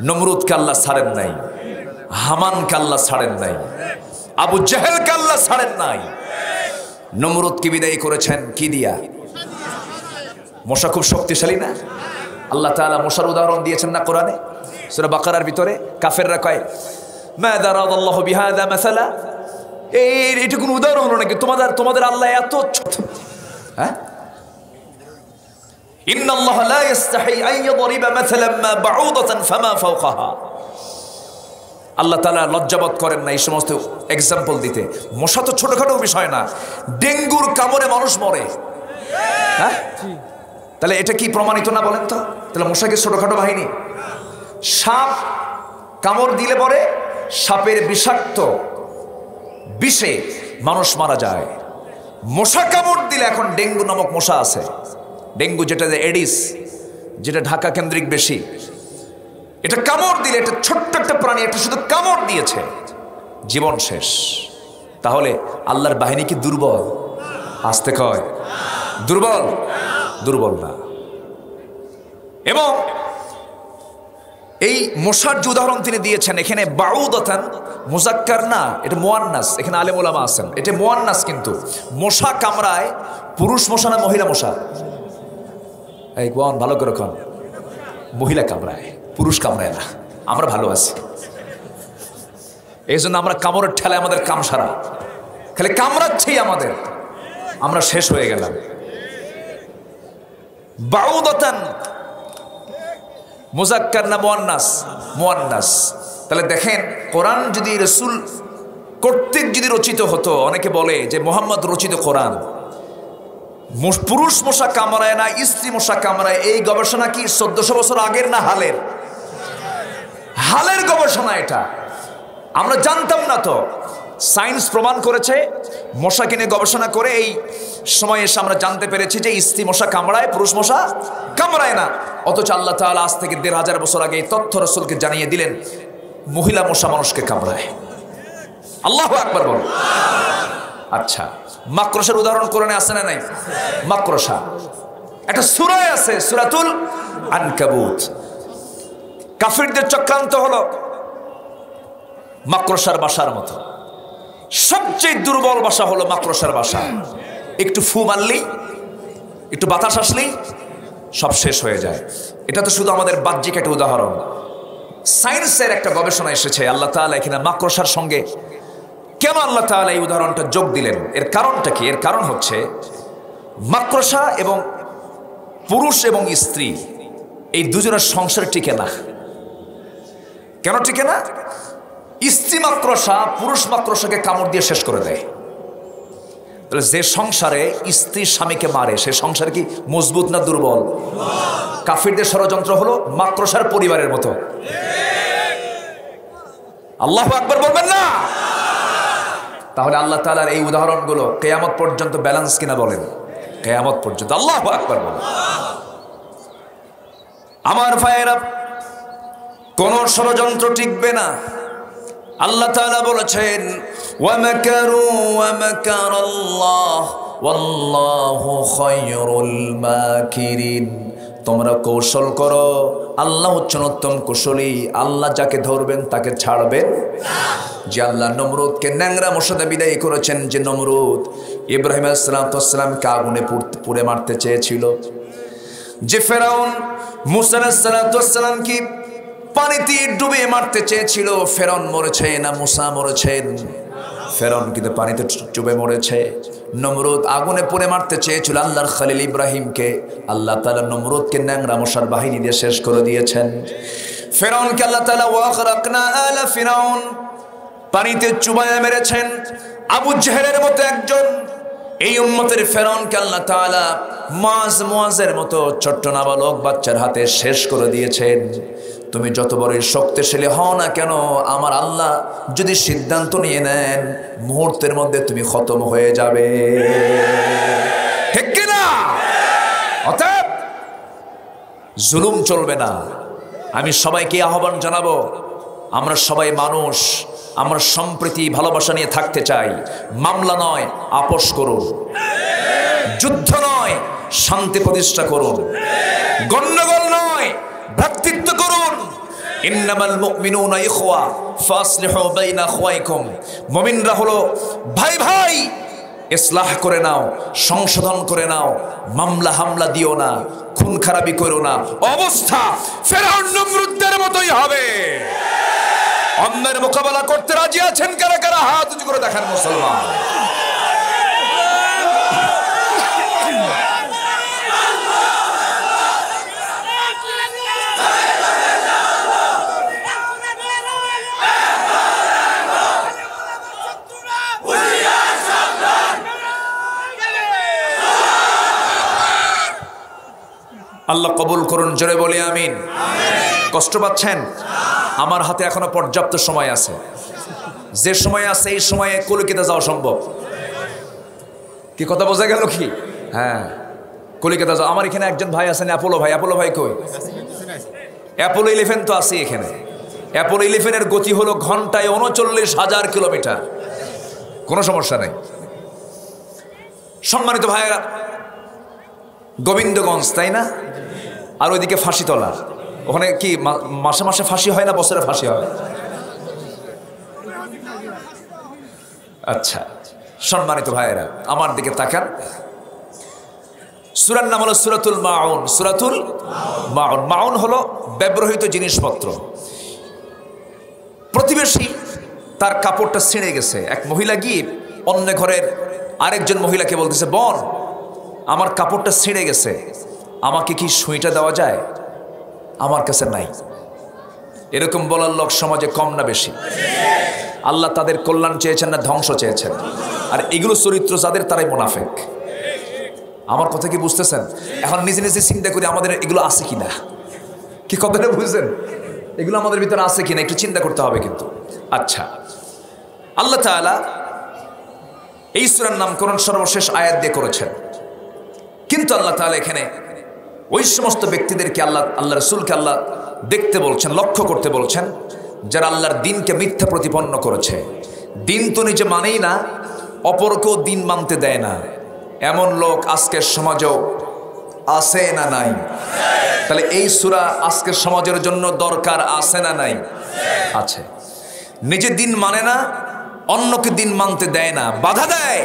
নমরুদকে আল্লাহ ছাড়েন নাই, হামানকে আল্লাহ ছাড়েন নাই, আবু জেহেলকে আল্লাহ ছাড়েন নাই। নমরুদকে বিদায় করেছেন কি দিয়া? মশা খুব শক্তিশালী না? আল্লাহ তাআলা মশার উদাহরণ দিয়েছেন না কোরআনে? সূরা বাকারার ভিতরে কাফেররা কয় মা দারাদাল্লাহু বিহাদা মাসালা, এইটা কোন উদাহরণ হলো নাকি? তোমাদের আল্লাহ এত ছোট? হ্যাঁ, ইন্নাল্লাহা লা ইস্তাহি আন ইয়াদরিবা মাসালান মা বাউদাতান ফামা ফাওকাহা। আল্লাহ তাআলা লজ্জাবোধ করেন না এই সমস্ত এক্সাম্পল দিতে। মশা তো ছোটখাটো বিষয় না, ডেঙ্গুর কামড়ে মানুষ মরে। হ্যাঁ, তাহলে এটা কি প্রমাণিত না বলেন তো? তাহলে মশা কি ছোটখাটো বাহিনী? সাপ কামড় দিলে পরে সাপের বিষাক্ত বিষে মানুষ মারা যায়। মশা কামড় দিলে, এখন ডেঙ্গু নামক মশা আছে, ডেঙ্গু যেটা এডিস, যেটা ঢাকা কেন্দ্রিক বেশি, এটা কামড় দিলে, এটা ছোট্ট একটা প্রাণী, এটা শুধু কামড় দিয়েছে, জীবন শেষ। তাহলে আল্লাহর বাহিনী কি দুর্বল? আসতে কয় দুর্বল? দুর্বল না। এবং এই মশার যে উদাহরণ তিনি দিয়েছেন এখানে বাউদাতান মুজাক্কার না, এটা মুয়ান্নাস। এখানে আলেম ওলামা আছেন, এটা মুয়ান্নাস। কিন্তু মশা কামড়ায় পুরুষ মশা না মহিলা মশা? এই কোন ভালো করে কোন? মহিলা কামড়ায়, পুরুষ কামড়ায় না। আমরা ভালো আছি, এই জন্য আমরা কামড়ের ঠেলায় আমাদের কাম সারা, খালি কামড়াচ্ছেই আমাদের, আমরা শেষ হয়ে গেলাম। বাউদাতান মুজাক্কার না মুয়ান্নাস? মুয়ান্নাস। তাহলে দেখেন, কোরআন যদি রাসূল কর্তৃক যদি রচিত হতো, অনেকে বলে যে মুহাম্মদ রচিত কোরআন, পুরুষ মশা কামড়ায় না স্ত্রী মশা কামড়ায়, এই গবেষণা কি 1400 বছর আগের না হালের? হালের গবেষণা এটা, আমরা জানতাম না তো। সায়েন্স প্রমাণ করেছে, মশাকে নিয়ে গবেষণা করে এই সময় এসে আমরা জানতে পেরেছি যে স্ত্রী মশা কামড়ায়, পুরুষ মশা কামড়ায় না। অথচ আল্লাহ তাআলা আজ থেকে 1500 বছর আগে এই তথ্য রাসূলকে জানিয়ে দিলেন মহিলা মশা মানুষকে কামড়ায়। আল্লাহু আকবার বল। আচ্ছা, মাকড়সার উদাহরণ কোরআনে আছে না নাই? মাকড়সা একটা সূরায় আছে, সূরাতুল আনকাবুত। কাফিরদের চক্রান্ত হলো মাকড়সার বাসার মতো। সবচেয়ে দুর্বল বাসা হলো মাকড়সার বাসা। একটু ফু মারলেই, একটু বাতাস আসলেই সব শেষ হয়ে যায়। এটা তো শুধু আমাদের বাহ্যিক একটা উদাহরণ। সায়েন্সের একটা গবেষণা এসেছে, আল্লাহ তাআলা এখানে মাকড়সার সঙ্গে কেন আল্লাহ তাআলা এই উদাহরণটা যোগ দিলেন, এর কারণটা কি? এর কারণ হচ্ছে মাকড়সা এবং পুরুষ এবং স্ত্রী এই দুজনের সংসার টিকে না। কেন টিকে না? স্ত্রী মাকড়সা পুরুষ মাকড়সাকে কামড় দিয়ে শেষ করে দেয়। তাহলে যে সংসারে স্ত্রী স্বামীকে মারে, সে সংসার কি মজবুত না দুর্বল? কাফিরদের ষড়যন্ত্র হলো মাকড়সার পরিবারের মতো। আল্লাহু আকবার বলবেন না? তাহলে আল্লাহ তাআলার এই উদাহরণগুলো কিয়ামত পর্যন্ত ব্যালেন্স কিনা বলেন? কিয়ামত পর্যন্ত। আল্লাহু আকবার বলেন। আমার ভাইয়েরা, কোন ষড়যন্ত্র টিকবে না। আল্লাহ তাআলা বলেছেন ওয়া মাকারু ওয়া মাকারাল্লাহ ওয়াল্লাহু খায়রুল মাকিরিন। তোমরা কৌশল করো, আল্লাহ হচ্ছেন উত্তম কুশলী। আল্লাহ যাকে ধরবেন তাকে ছাড়বেন না। যে আল্লাহ নমরুদকে ন্যাংরা মশাতে বিদায় করেছেন, যে নমরুদ ইব্রাহিম আলাইহিস সালামকে আগুনে পুড়ে মারতে চেয়েছিল, যে ফেরাউন মুসা আলাইহিস সালামকে পানিতে ডুবে মারতে চেয়েছিল, ফেরাউন মরেছে না মুসা মরেছেন? ফেরাউন কিন্তু পানিতে ডুবে মরেছে। নমরুদ আগুনে পুড়ে মারতে চেয়েছিল আল্লাহর খলিল ইব্রাহিমকে, আল্লাহ তাআলা নমরুদকে ন্যাংরা মশার বাহিনী দিয়ে শেষ করে দিয়েছেন। ফেরাউনকে আল্লাহ তাআলা ওয়াগরাকনা আলা ফিরাউন পানিতে চুবাইয়া মেরেছেন। আবু জেহেলের মতো একজন এই উম্মতের ফেরাউনকে আল্লাহ তাআলা মুআজের মতো ছোট্ট নাবালক বাচ্চার হাতে শেষ করে দিয়েছেন। তুমি যত বড়ই শক্তিশালী হও না কেন, আমার আল্লাহ যদি সিদ্ধান্ত নিয়ে নেন, মুহূর্তের মধ্যে তুমি খতম হয়ে যাবে। ঠিক কি না? অতএব জুলুম চলবে না। আমি সবাইকে আহ্বান জানাবো, আমরা সবাই মানুষ, আমরা সম্প্রীতি ভালোবাসা নিয়ে থাকতে চাই। মামলা নয় আপোষ করুন, যুদ্ধ নয় শান্তি প্রতিষ্ঠা করুন, গণ্ডগোল নয় ভ্রাতৃত্ব করুন, ইন্নামাল মুমিনুনা ইখওয়া ফাসলিহু বাইনা আখওয়াইকুম, মুমিনরা হলো ভাই ভাই, ইসলাহ করে নাও, সংশোধন করে নাও, মামলা হামলা দিও না, খুন খারাপি করো না। অবস্থা ফেরাউন নমরুদের মতোই হবে। অন্যের মোকাবেলা করতে রাজি আছেন কারা কারা? হাত উঁচু করে দেখান মুসলমান। আল্লাহ কবুল করুন, জোরে বলি আমিন। কষ্ট পাচ্ছেন? আমার হাতে এখনো পর্যাপ্ত সময় আছে। যে সময় আছে এই সময়ে কলিকাতা যাওয়া সম্ভব। কি কথা বোঝা গেল কি? হ্যাঁ, কলিকাতা যাও। আমার এখানে একজন ভাই আছেন, অ্যাপোলো ভাই। অ্যাপোলো ভাই কই? অ্যাপোলো 11 তো আছে এখানে। অ্যাপোলো 11-এর গতি হলো ঘন্টায় 39,000 কিলোমিটার। কোনো সমস্যা নেই। সম্মানিত ভাইয়েরা, গোবিন্দগঞ্জ, তাই না? আর ওইদিকে ফাঁসিতলা, ওখানে কি মাসে মাসে ফাঁসি হয় না বছরে ফাঁসি হয়? আচ্ছা, সম্মানিত ভাইয়েরা আমার দিকে তাকান। সূরার নাম হলো সূরাতুল মাউন। সূরাতুল মাউন। মাউন হলো ব্যবহৃত জিনিসপত্র। প্রতিবেশী তার কাপড়টা ছিঁড়ে গেছে, এক মহিলা গিয়ে অন্য ঘরের আরেকজন মহিলাকে বলতেছে, বোন আমার কাপড়টা ছিঁড়ে গেছে, আমাকে কি সুইটা দেওয়া যায়? আমার কাছে নাই। এরকম বলার লোক সমাজে কম না বেশি? আল্লাহ তাদের কল্যাণ চেয়েছেন না ধ্বংস চেয়েছেন? আর এগুলো চরিত্র যাদের, তারাই মুনাফিক। আমার কথা কি বুঝতেছেন? এখন নিজে নিজে চিন্তা করি আমাদের এগুলো আছে কিনা। কি কথাটা বুঝছেন? এগুলো আমাদের ভিতরে আছে কিনা একটু চিন্তা করতে হবে কিন্তু। আচ্ছা, আল্লাহ তাআলা এই সূরার নামকরণ সর্বশেষ আয়াত দিয়ে করেছেন। কিন্তু আল্লাহ তাআলা এখানে ওই সমস্ত ব্যক্তিদেরকে আল্লাহ রাসূলকে আল্লাহ দেখতে বলছেন, লক্ষ্য করতে বলছেন, যারা আল্লাহর দ্বীনকে মিথ্যা প্রতিপন্ন করেছে। দ্বীন তো নিজে মানেই না, অপরকেও দ্বীন মানতে দেয় না। এমন লোক আজকের সমাজেও আছে না নাই? তাহলে এই সূরা আজকের সমাজের জন্য দরকার আছে না নাই? আছে। নিজে দ্বীন মানে না, অন্যকে দ্বীন মানতে দেয় না, বাধা দেয়।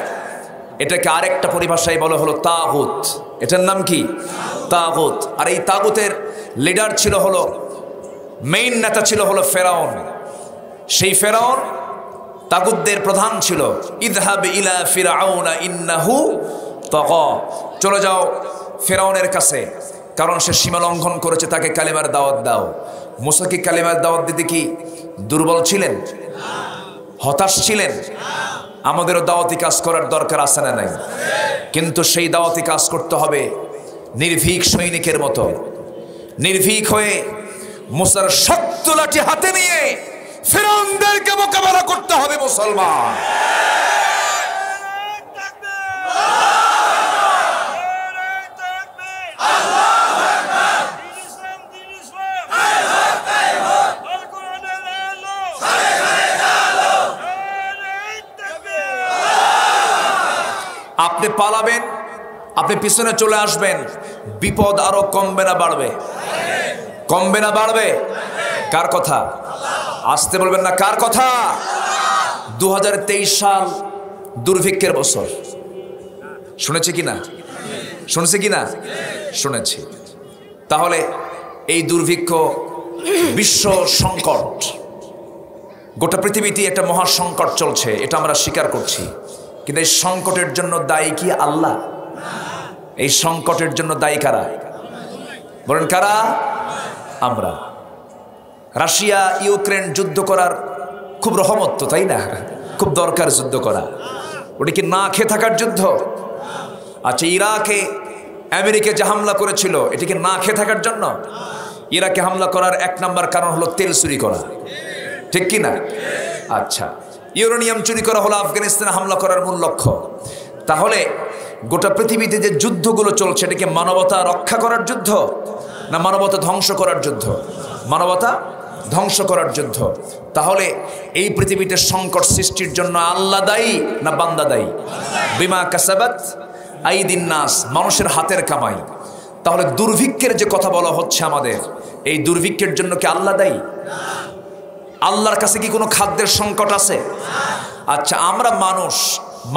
এটাকে আরেকটা পরিভাষায় বলা হলো তাগুত। এটার নাম কি? তাগুত। আর এই তাগুতের লিডার ছিল হলো, মেইন নেতা ছিল হলো ফেরাউন। সেই ফেরাউন তাগুতদের প্রধান ছিল। ইযহাব ইলা ফিরআউনা ইন্নাহু তাগা, চলে যাও ফেরাউনের কাছে, কারণ সে সীমা লঙ্ঘন করেছে, তাকে কালেমার দাওয়াত দাও। মুসা কি কালেমার দাওয়াত দিতে কি দুর্বল ছিলেন? হতাশ ছিলেন? আমাদেরও দাওয়াতি কাজ করার দরকার আছে না নাই? কিন্তু সেই দাওয়াতি কাজ করতে হবে নির্ভীক সৈনিকের মতো। নির্ভীক হয়ে মুসার শক্ত লাঠি হাতে নিয়ে ফিরআউনদেরকে মোকাবেলা করতে হবে মুসলমান। আপনি পালাবেন, আপনি পিছনে চলে আসবেন, বিপদ আরো কমবে না বাড়বে? কমবে না বাড়বে? কার কথা? আসতে বলবেন না, কার কথা? 2023 সাল দুর্ভিক্ষের বছর। শুনেছি কিনা? শুনেছি কিনা? শুনেছি। তাহলে এই দুর্ভিক্ষ বিশ্ব সংকট, গোটা পৃথিবীতে একটা মহা সংকট চলছে, এটা আমরা স্বীকার করছি। কিন্তু এই সংকটের জন্য দায়ী কি আল্লাহ? এই সংকটের জন্য দায়ী কারা? বলেন কারা? আমরা। রাশিয়া ইউক্রেন যুদ্ধ করার খুব রহমত তো, তাই না? খুব দরকার যুদ্ধ করা। ওটা কি না খেয়ে থাকার যুদ্ধ? আচ্ছা, ইরাকে আমেরিকা যে হামলা করেছিল, এটা কি না খেয়ে থাকার জন্য? ইরাকে হামলা করার এক নাম্বার কারণ হলো তেল চুরি করা, ঠিক কি না? আচ্ছা, ইউরেনিয়াম চুরি করা হলো আফগানিস্তানে হামলা করার মূল লক্ষ্য। তাহলে গোটা পৃথিবীতে যে যুদ্ধগুলো চলছে, এটাকে মানবতা রক্ষা করার যুদ্ধ না মানবতা ধ্বংস করার যুদ্ধ? মানবতা ধ্বংস করার যুদ্ধ। তাহলে এই পৃথিবীতে সংকট সৃষ্টির জন্য আল্লাহ দায়ী না বান্দা দায়ী? বিমা কাসাবাত আইদিন নাস, মানুষের হাতের কামাই। তাহলে দুর্ভিক্ষের যে কথা বলা হচ্ছে আমাদের, এই দুর্ভিক্ষের জন্য কি আল্লাহ দায়ী? আল্লাহর কাছে কি কোনো খাদ্যের সংকট আছে? আচ্ছা, আমরা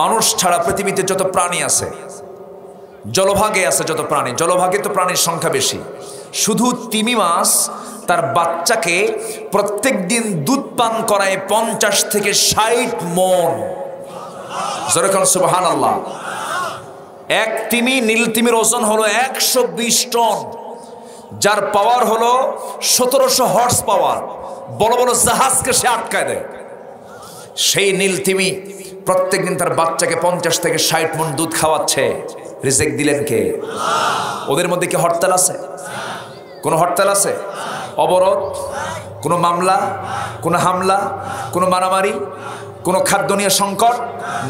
মানুষ ছাড়া পৃথিবীতে যত প্রাণী আছে, জলভাগে আছে যত প্রাণী, জলভাগে তো প্রাণীর সংখ্যা বেশি। শুধু তিমি মাছ তার বাচ্চাকে প্রত্যেক দিন দুধ পান করায় 50 থেকে 60 মণ। যেরকম সুবহানাল্লাহ। এক তিমি, নীল তিমির ওজন হলো 120 টন, যার পাওয়ার হলো 1700 হর্স পাওয়ার। বড় বড় জাহাজকে সে আটকায় দেয়। সেই নীল তিমি প্রত্যেকদিন তার বাচ্চাকে 50 থেকে 60 মণ দুধ খাওয়াচ্ছে। রিজিক দিলেন কে? ওদের মধ্যে কি হরতাল আছে? কোনো হরতাল আছে? অবরোধ? কোনো মামলা? কোনো হামলা? কোনো মারামারি? কোনো খাদ্য নিয়ে সংকট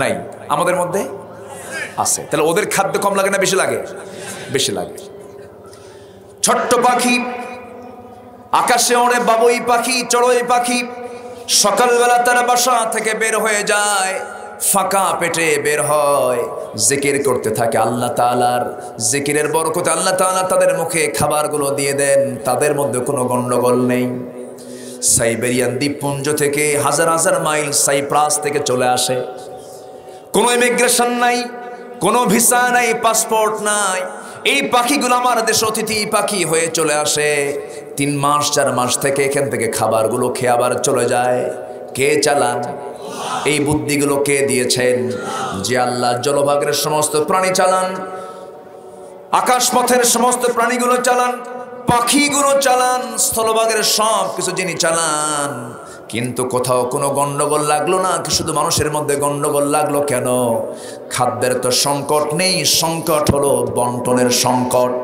নাই? আমাদের মধ্যে আছে। তাহলে ওদের খাদ্য কম লাগে না বেশি লাগে? বেশি লাগে। ছোট্ট পাখি আকাশে ওড়ে, বাবুই পাখি, চড়ুই পাখি, সকালবেলা তারা বাসা থেকে বের হয়ে যায়, ফাঁকা পেটে বের হয়, জিকির করতে থাকে আল্লাহ তাআলার। জিকিরের বরকতে আল্লাহ তাআলা তাদের মুখে খাবারগুলো দিয়ে দেন। তাদের মধ্যে কোনো গন্ডগোল নেই। সাইবেরিয়ান দ্বীপপুঞ্জ থেকে হাজার হাজার মাইল সাইপ্রাস থেকে চলে আসে, কোনো ইমিগ্রেশন নাই, কোনো ভিসা নাই, পাসপোর্ট নাই। এই পাখিগুলো আমার দেশে অতিথি পাখি হয়ে চলে আসে। 3 মাস 4 মাস থেকে এখান থেকে খাবারগুলো খেয়ে আবার চলে যায়। কে চালান? এই বুদ্ধিগুলো কে দিয়েছেন? যে আল্লাহ জলভাগের সমস্ত প্রাণী চালান, আকাশপথের সমস্ত প্রাণীগুলো চালান, পাখিগুলো চালান, স্থলভাগের সব কিছু যিনি চালান। কিন্তু কোথাও কোনো গন্ডগোল লাগলো না। শুধু মানুষের মধ্যে গন্ডগোল লাগলো কেন? খাদ্যের তো সংকট নেই, সংকট হলো বন্টনের সংকট,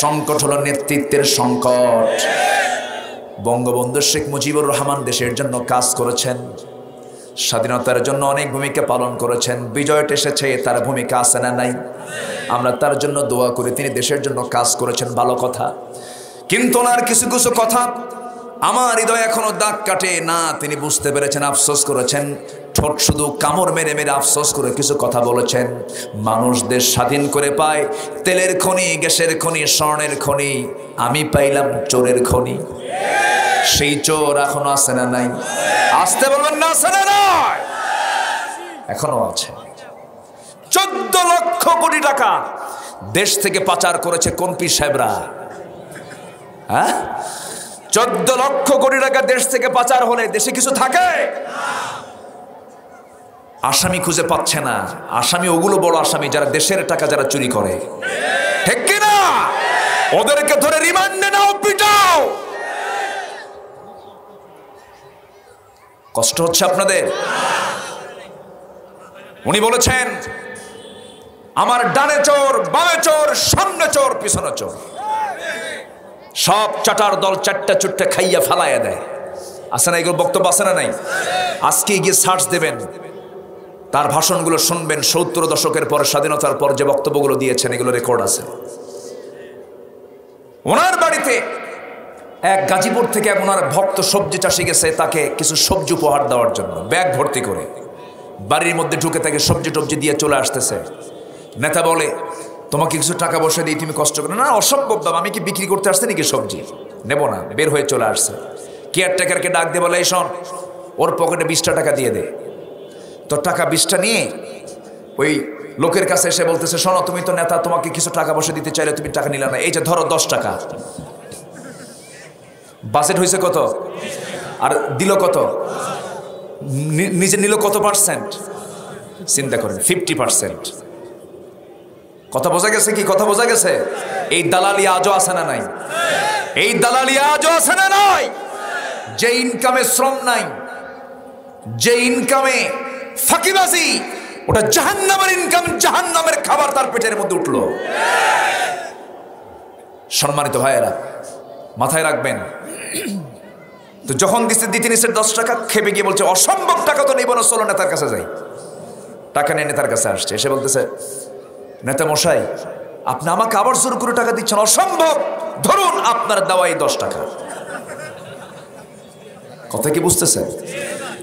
সংকট হলো নেতৃত্বের সংকট। বঙ্গবন্ধু শেখ মুজিবুর রহমান দেশের জন্য কাজ করেছেন, স্বাধীনতার জন্য অনেক ভূমিকা পালন করেছেন। বিজয়টা এসেছে, তার ভূমিকা আছে না নাই? আমরা তার জন্য দোয়া করি। তিনি দেশের জন্য কাজ করেছেন, ভালো কথা। কিন্তু ওনার কিছু কিছু কথা আমার হৃদয় এখনো দাগ কাটে না। তিনি বুঝতে পেরেছেন, আফসোস করেছেন, ঠোঁট শুধু কামড় মেরে মেরে আফসোস করে কিছু কথা বলেছেন। মানুষ দেশ স্বাধীন করে পায় তেলের খনি, গ্যাসের খনি, স্বর্ণের খনি, আমি পাইলাম চোরের খনি। সেই চোর এখনো আছে না নাই? আসতে বলবেন না, আছে না নাই? এখনো আছে। 14 লক্ষ কোটি টাকা দেশ থেকে পাচার করেছে কোন পীর সাহেবরা? হ্যাঁ, 14 লক্ষ কোটি টাকা দেশ থেকে পাচার হলে দেশে কিছু থাকে? আসামি খুঁজে পাচ্ছে না। আসামি ওগুলো বড় আসামি যারা দেশের টাকা যারা চুরি করে, ঠিক কিনা? ওদেরকে ধরে রিমান্ডে নাও, পিটাও। কষ্ট হচ্ছে আপনাদের? উনি বলেছেন, আমার ডানে চোর, বামে চোর, সামনে চোর, পিছনে চোর, সব চাটার দল 4টা চুট্টা খাইয়া ফালাইয়া দেয়। আছে না এগুলো বক্তব্য? আছে না নাই? আজকে গিয়ে সার্চ দেবেন, তার ভাষণগুলো শুনবেন। 70 দশকের পর, স্বাধীনতার পর যে বক্তব্যগুলো দিয়েছেন, এগুলো রেকর্ড আছে। ওনার বাড়িতে এক গাজীপুর থেকে ওনার ভক্ত সবজি চাষি গেছে তাকে কিছু সবজি উপহার দেওয়ার জন্য, ব্যাগ ভর্তি করে। বাড়ির মধ্যে ঢুকে তাকে সবজি টবজি দিয়ে চলে আসতেছে। নেতা বলে, তোমাকে কিছু টাকা বসে দিই, তুমি কষ্ট করো না। অসম্ভব দাম, আমি কি বিক্রি করতে আসতে নাকি সবজি? নেব না। বের হয়ে চলে আসছে। কেয়ারটেকারকে ডাক দিয়ে বলে, এই শোন, ওর পকেটে 20টা টাকা দিয়ে দে। তো টাকা 20টা নিয়ে ওই লোকের কাছে এসে বলতেছে, শোনো, তুমি তো নেতা, তোমাকে কিছু টাকা বসে দিতে চাইলে তুমি টাকা নিলা না, এই যে ধরো 10 টাকা। বাজেট হয়েছে কত? আর দিল কত? নিজে নিল কত পার্সেন্ট? চিন্তা করেন, 50%। কথা বোঝা গেছে কি? কথা বোঝা গেছে? এই দালালি আজও আছে না নাই? এই দালালি আজও আছে না নাই? যে ইনকামে শ্রম নাই, যে ইনকামে ফাঁকিবাজি, ওটা জাহান্নামের ইনকাম, জাহান্নামের খাবার তার পেটের মধ্যে উঠলো। সম্মানিত ভাইয়েরা, মাথায় রাখবেন। তো যখন দিতে নিচ্ছে 10 টাকা, খেপে গিয়ে বলছে, অসম্ভব, টাকা তো নেব না, চলো নেতার কাছে যাই। টাকা নিয়ে নেতার কাছে আসছে, এসে বলতেছে, নেতা মশাই, আপনি আমাকে আবার জোর করে টাকা দিচ্ছেন, অসম্ভব, ধরুন আপনার দেওয়াই 10 টাকা। কথা কি বুঝতেছে?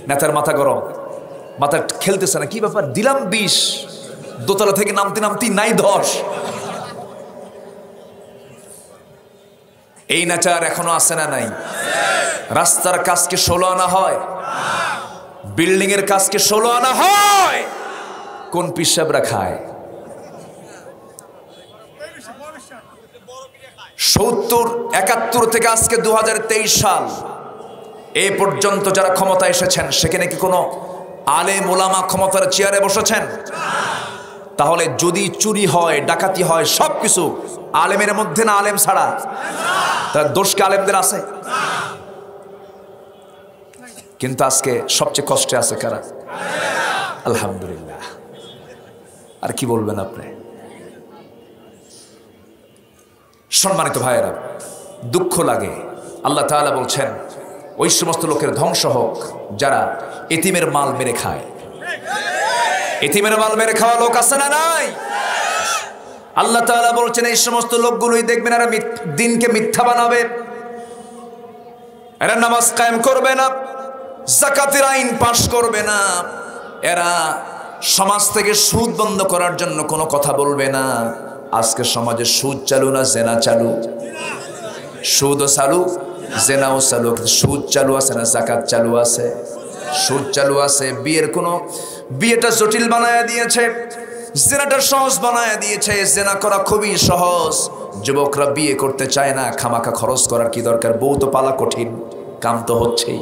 নেতার মাথা গরম, মাথা খেলতেছে না। কি ব্যাপার? দিলাম 20, দোতলা থেকে নামতে নামতে নাই 10। এই নেচার এখনো আছে না নাই? রাস্তার কাজকে 16 আনা হয়, বিল্ডিং এর কাজকে 16 আনা হয়। কোন পিসাবরা খায়? 70, 71 থেকে আজকে 2023 সাল এই পর্যন্ত যারা ক্ষমতা এসেছেন, সেখানে কি কোনো আলেম ওলামা ক্ষমতার চেয়ারে বসেছেন? তাহলে যদি চুরি হয়, ডাকাতি হয়, সবকিছু আলেমের মধ্যে না আলেম ছাড়া? তার দোষ কি আলেমদের আছে? কিন্তু আজকে সবচেয়ে কষ্টে আছে কারা? আলহামদুলিল্লাহ। আর কি বলবেন আপনি? সম্মানিত ভাইয়েরা, দুঃখ লাগে। আল্লাহ তাআলা বলছেন, ওই সমস্ত লোকের ধ্বংস হোক যারা এতিমের মাল মেরে খায়। এতিমের মাল মেরে খাওয়া লোক আছে না নাই? আল্লাহ তাআলা বলছেন, এই সমস্ত লোকগুলোই দেখবেন এরা দিনকে মিথ্যা বানাবে, এরা নামাজ কায়েম করবে না, যাকাতের আইন পাশ করবে না, এরা সমাজ থেকে সুদ বন্ধ করার জন্য কোনো কথা বলবে না। আজকে সমাজে সুদ চালু না জেনা চালু? সুদও চালু, জেনাও চালু। সুদ চালু আছে না যাকাত চালু আছে? সুদ চালু আছে। বিয়েটা জটিল বানায় দিয়েছে, জেনাটা সহজ বানায় দিয়েছে। জেনা করা খুবই সহজ, যুবকরা বিয়ে করতে চায় না। খামাখা খরচ করার কি দরকার? বউ তো পালা কঠিন, কাম তো হচ্ছেই।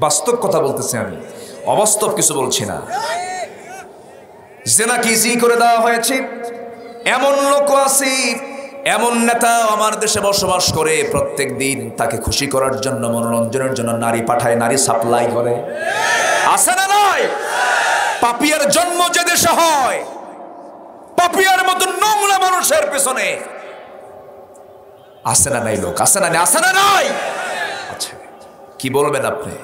বাস্তব কথা বলতেছি আমি, অবাস্তব কিছু বলছি না। জেনা কি ইজি করে দেওয়া হয়েছে? এমন লোক আছে, এমন নেতা আমার দেশে বসবাস করে, প্রত্যেক দিন তাকে খুশি করার জন্য, মনোরঞ্জনের জন্য নারী পাঠায়, নারী সাপ্লাই করে। আছে না নাই? পাপিয়ার জন্ম যে দেশে হয়, পাপিয়ার মতো নোংরা মানুষের পেছনে আছে না নাই লোক? আছে না নাই? আছে না নাই? আচ্ছা, কি বলবেন আপনি?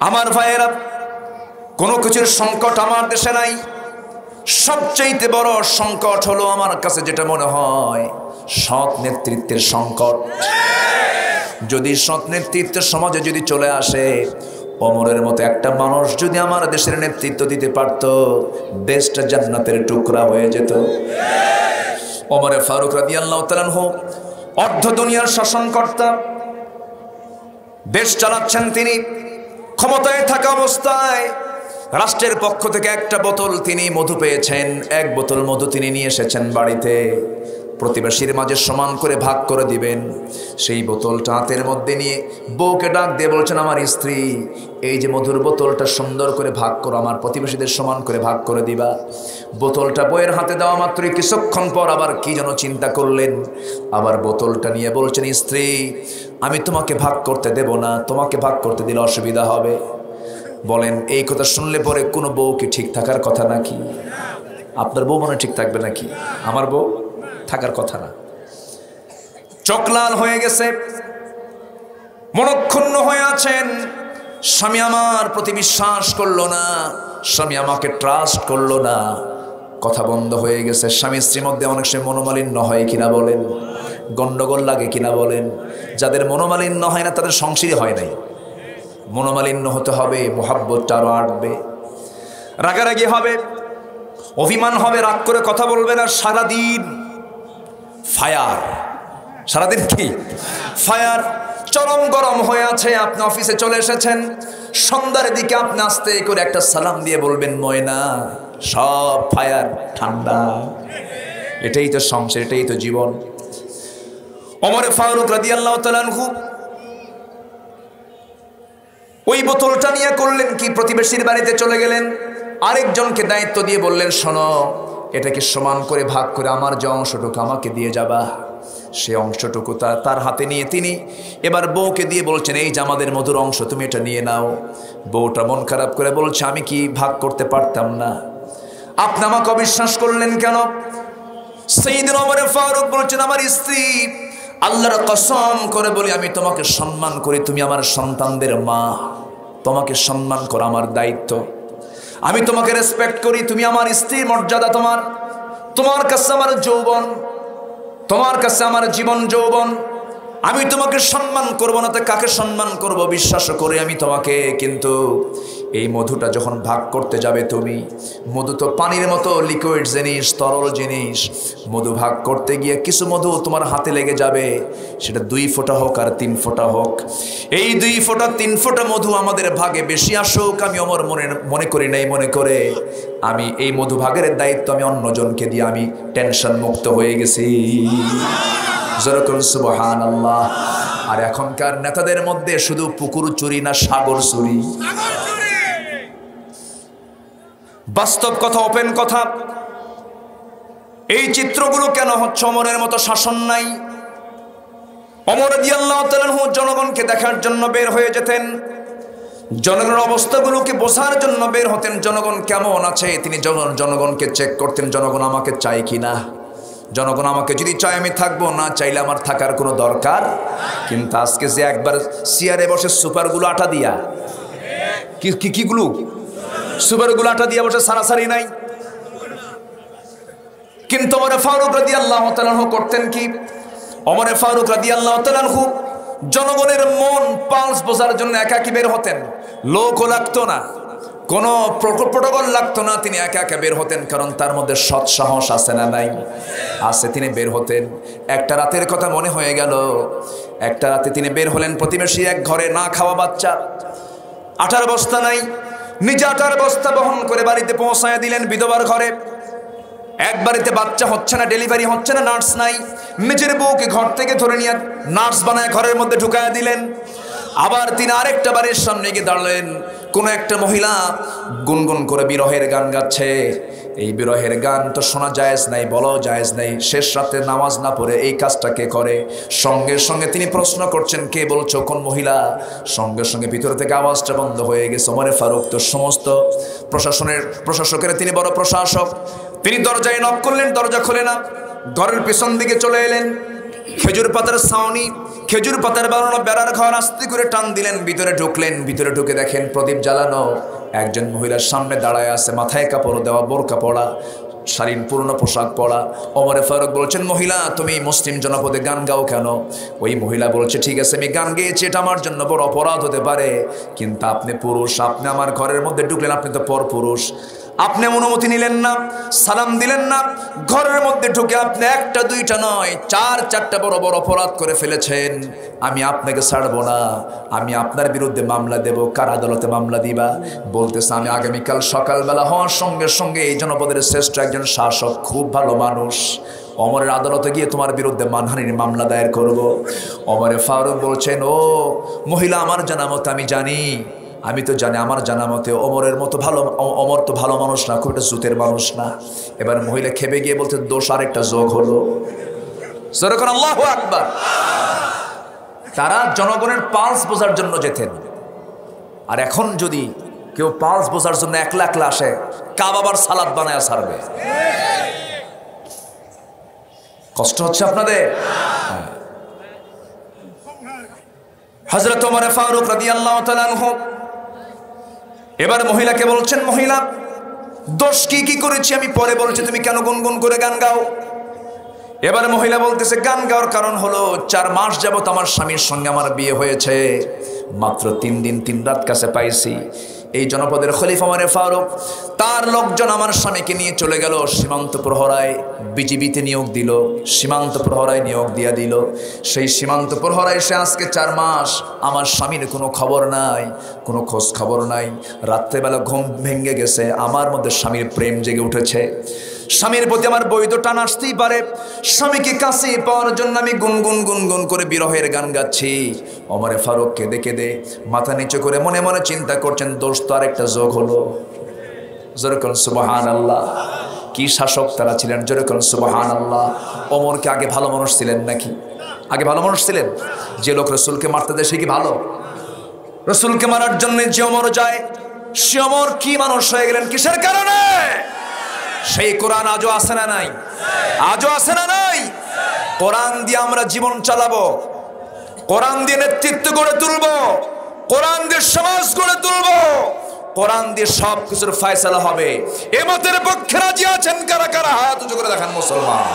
আমার ভাইয়েরা, কোনো কিছুর সংকট আমার দেশে নাই। সবচেয়ে বড় সংকট হলো আমার কাছে যেটা মনে হয়, সৎ নেতৃত্বের সংকট। যদি সৎ নেতৃত্ব সমাজে যদি চলে আসে, ওমরের মতো একটা মানুষ যদি আমার দেশের নেতৃত্ব দিতে পারত, দেশটা জান্নাতের টুকরা হয়ে যেত। ওমরে ফারুক রাদিয়াল্লাহু তাআলা আনহু অর্ধ দুনিয়ার শাসনকর্তা, দেশ চালাচ্ছেন তিনি। ক্ষমতায় থাকা অবস্থায় রাষ্ট্রের পক্ষ থেকে একটা বোতল তিনি মধু পেয়েছেন, এক বোতল মধু তিনি নিয়ে এসেছেন বাড়িতে, প্রতিবেশীর মাঝে সমান করে ভাগ করে দিবেন। সেই বোতলটা হাতের মধ্যে নিয়ে বউকে ডাক দিয়ে বলছেন, আমার স্ত্রী, এই যে মধুর বোতলটা সুন্দর করে ভাগ করো, আমার প্রতিবেশীদের সমান করে ভাগ করে দিবা। বোতলটা বউয়ের হাতে দেওয়া মাত্রই কিছুক্ষণ পর আবার কি যেন চিন্তা করলেন, আবার বোতলটা নিয়ে বলছেন, স্ত্রী, আমি তোমাকে ভাগ করতে দেব না, তোমাকে ভাগ করতে দিলে অসুবিধা হবে। বলেন, এই কথা শুনলে পরে কোনো বউ কি ঠিক থাকার কথা নাকি? আপনার বউ মনে ঠিক থাকবে নাকি? আমার বউ থাকার কথা না। চোখ লাল হয়ে গেছে, মনক্ষুণ্ণ হয়ে আছেন। স্বামী আমার প্রতি বিশ্বাস করলো না, স্বামী আমাকে ট্রাস্ট করলো না, কথা বন্ধ হয়ে গেছে। স্বামী স্ত্রীর মধ্যে অনেক সময় মনোমালিন্য হয় কিনা বলেন? গন্ডগোল লাগে কিনা বলেন? যাদের মনোমালিন্য হয় না তাদের সংসারই হয় নাই। মনোমালিন্য হতে হবে, মোহাব্বতটা আরো আটবে। রাগারাগি হবে, অভিমান হবে, রাগ করে কথা বলবে না। সারাদিন ফায়ার, সারাদিন কি ফায়ার, চরম গরম হয়ে আছে। আপনি অফিসে চলে এসেছেন, সন্ধ্যার দিকে আপনি আস্তে করে একটা সালাম দিয়ে বলবেন, ময়না, সব ফায়ার ঠান্ডা। এটাই তো সংসার, এটাই তো জীবন। ওমর ফারুক রাদিয়াল্লাহু তাআলা আনহু ওই বোতলটা নিয়ে করলেন কি, প্রতিবেশীর বাড়িতে চলে গেলেন, আরেকজনকে দায়িত্ব দিয়ে বললেন, শোনো, এটাকে সমান করে ভাগ করে আমার যে অংশটুকু আমাকে দিয়ে যাবা। সে অংশটুকু তার হাতে নিয়ে তিনি এবার বউকে দিয়ে বলছেন, এই যে আমাদের মধুর অংশ, তুমি এটা নিয়ে নাও। বউটা মন খারাপ করে বলছে, আমি কি ভাগ করতে পারতাম না? আপনি আমাকে অবিশ্বাস করলেন কেন? সাইয়েদনা ওমর ফারুক বলছেন, আমার স্ত্রী, আল্লাহর কসম করে বলি, আমি তোমাকে সম্মান করি, তুমি আমার সন্তানদের মা, তোমাকে সম্মান করা আমার দায়িত্ব। আমি তোমাকে রেসপেক্ট করি, তুমি আমার স্ত্রীর মর্যাদা। তোমার কাছে আমার যৌবন, তোমার কাছে আমার জীবন যৌবন। আমি তোমাকে সম্মান করব না তো কাকে সম্মান করব? বিশ্বাস করে আমি তোমাকে। কিন্তু এই মধুটা যখন ভাগ করতে যাবে তুমি, মধু তো পানির মতো লিকুইড জিনিস, তরল জিনিস। মধু ভাগ করতে গিয়ে কিছু মধু তোমার হাতে লেগে যাবে, সেটা 2 ফোঁটা হোক আর 3 ফোঁটা হোক। এই 2 ফোঁটা 3 ফোঁটা মধু আমাদের ভাগে বেশি আসুক, আমি ওমর মনে করি নাই, মনে করে আমি এই মধু ভাগের দায়িত্ব আমি অন্যজনকে দিয়ে আমি টেনশন মুক্ত হয়ে গেছি। যেরকম সুবহানাল্লাহ। আর এখনকার নেতাদের মধ্যে শুধু পুকুর চুরি না সাগর চুরি। বাস্তব কথা, ওপেন কথা। এই চিত্রগুলো কেন হচ্ছে? ওমরের মতো শাসন নাই। ওমর রাদিয়াল্লাহু তাআলা আনহু জনগণকে দেখার জন্য বের হয়ে যেতেন, জনগণের অবস্থাগুলোকে বোঝার জন্য বের হতেন। জনগণ কেমন আছে তিনি জনগণকে চেক করতেন, জনগণ আমাকে চায় কিনা। জনগণ আমাকে যদি চায় আমি থাকবো, না চাইলে আমার থাকার কোনো দরকার। কিন্তু আজকে যে একবার চেয়ারে বসে সুপারগুলো আটা দিয়া, কিগুলো সুপারগুলো আটা দিয়া বসে, সারাসারি নাই। কিন্তু ওমর ফারুক রাদিয়াল্লাহু তাআলা আনহু করতেন কি? ওমর ফারুক রাদিয়াল্লাহু তাআলা আনহু জনগণের মন পালস বোঝার জন্য একাকী বের হতেন। লোকও লাগতো না, কোনো প্রটোকল লাগতো না, তিনি একা একা বের হতেন। কারণ তার মধ্যে সৎ সাহস আছে না নাই? আছে। তিনি বের হতেন। একটা রাতের কথা মনে হয়ে গেল, একটা রাতে তিনি বের হলেন। প্রতিবেশী এক ঘরে না খাওয়া বাচ্চা, আটার বস্তা নাই, নিজে আটার বস্তা বহন করে বাড়িতে পৌঁছায় দিলেন বিধবার ঘরে। এক বাড়িতে বাচ্চা হচ্ছে না, ডেলিভারি হচ্ছে না, নার্স নাই। নিজের বউকে ঘর থেকে ধরে নিয়ে নার্স বানায় ঘরের মধ্যে ঢুকায় দিলেন। আবার তিনি আরেকটা বাড়ির সামনে গিয়ে দাঁড়ালেন। কোনো একটা মহিলা গুনগুন করে বিরহের গান গাচ্ছে। এই বিরহের গান তো শোনা জায়েজ নাই, বলাও জায়েজ নাই। শেষ রাতে নামাজ না পড়ে এই কাজটা কে করে? সঙ্গে সঙ্গে তিনি প্রশ্ন করছেন, কে বলছো, কোন মহিলা? সঙ্গে সঙ্গে ভিতর থেকে আওয়াজটা বন্ধ হয়ে গেছে। ওমর ফারুক তো সমস্ত প্রশাসকের তিনি বড় প্রশাসক। তিনি দরজায় নক করলেন, দরজা খোলে না। ঘরের পেছন দিকে চলে এলেন। খেজুর পাতার ছাউনি, খেজুর পাতার বানানো বেড়ার ঘর, আস্তে করে টান দিলেন, ভিতরে ঢুকলেন। ভিতরে ঢুকে দেখেন প্রদীপ জ্বালানো। একজন মহিলার সামনে দাঁড়ায় আছে, মাথায় কাপড় দেওয়া, বোরকা পড়া, শালীন পূর্ণ পোশাক পরা। ওমর ফারুক বলছেন, মহিলা তুমি মুসলিম জনপদে গান গাও কেন? ওই মহিলা বলছে, ঠিক আছে আমি গান গেয়েছি, এটা আমার জন্য বড় অপরাধ হতে পারে, কিন্তু আপনি পুরুষ, আপনি আমার ঘরের মধ্যে ঢুকলেন, আপনি তো পর পুরুষ, আপনি অনুমতি নিলেন না, সালাম দিলেন না, ঘরের মধ্যে ঢুকে আপনি একটা দুইটা নয় 4-4টা বড় বড় অপরাধ করে ফেলেছেন। আমি আপনাকে ছাড়বো না, আমি আপনার বিরুদ্ধে মামলা দেব। কার আদালতে মামলা দিবা? বলতেছে, আমি আগামীকাল সকালবেলা হওয়ার সঙ্গে সঙ্গে এই জনপদের শ্রেষ্ঠ একজন শাসক, খুব ভালো মানুষ, ওমরের আদালতে গিয়ে তোমার বিরুদ্ধে মানহানির মামলা দায়ের করব। ওমর ফারুক বলছেন, ও মহিলা, আমার জানা মতো আমি জানি, আমি তো জানি, আমার জানা মতে ওমরের মতো ভালো, ওমর তো ভালো মানুষ না, খুব একটা জুতের মানুষ না। এবার মহিলা খেপে গিয়ে বলতে, দোষ আরেকটা যোগ হলো। যেরকম আল্লাহু আকবার। তারা জনগণের পালস বোঝার জন্য যেতেন। আর এখন যদি কেউ পালস বোঝার জন্য একলা একলা আসে, কাবাবার সালাদ বানায় ছাড়বে। কষ্ট হচ্ছে আপনাদের? হযরত ওমর ফারুক রাদিয়াল্লাহু তাআলা আনহু এবার মহিলাকে বলছেন, মহিলা দোষ কি করেছি আমি পরে বলছি, তুমি কেন গুনগুন করে গান গাও? এবার মহিলা বলতেছে, গান গাওয়ার কারণ হলো 4 মাস যাবত আমার স্বামীর সঙ্গে আমার বিয়ে হয়েছে, মাত্র 3 দিন 3 রাত কাছে পাইছি। এই জনপদের খলিফা ওমর ফারুক তার লোকজন আমার স্বামীকে নিয়ে চলে গেল সীমান্ত প্রহরায়, বিজিবিতে নিয়োগ দিল, সীমান্ত প্রহরায় নিয়োগ দিয়া দিল। সেই সীমান্ত প্রহরায় সে আজকে 4 মাস আমার স্বামীর কোনো খবর নাই, কোনো খোঁজ খবর নাই। রাত্রেবেলা ঘুম ভেঙে গেছে, আমার মধ্যে স্বামীর প্রেম জেগে উঠেছে, স্বামীর প্রতি আমার বৈধ টান আসতেই পারে, স্বামীকে কাছে পাওয়ার জন্য আমি গুনগুন গুনগুন করে বিরহের গান গাচ্ছি। ওমর ফারুক কেঁদে কেঁদে মাথা নিচু করে মনে মনে চিন্তা করছেন, দোষ তো আরেকটা যোগ হলো। যেরকম সুবহানাল্লাহ। কি শাসক তারা ছিলেন, যেরকম সুবহানাল্লাহ। ওমর কি আগে ভালো মানুষ ছিলেন নাকি? আগে ভালো মানুষ ছিলেন? যে লোক রসুলকে মারতে দেয় সে কি ভালো? রসুলকে মারার জন্য যে ওমর যায়, সে ওমর কি মানুষ হয়ে গেলেন? কিসের কারণে? সেই কোরআন আজও আছে না নাই? আজও আছে না নাই? কোরআন দিয়ে আমরা জীবন চালাবো, কোরআন দিয়ে নেতৃত্ব গড়ে তুলবো, কোরআন দিয়ে সমাজ গড়ে তুলবো, কোরআন দিয়ে সব কিছুর ফয়সালা হবে। এ মতের পক্ষে রাজি আছেন কারা কারা? হাত উঁচু করে দেখান মুসলমান।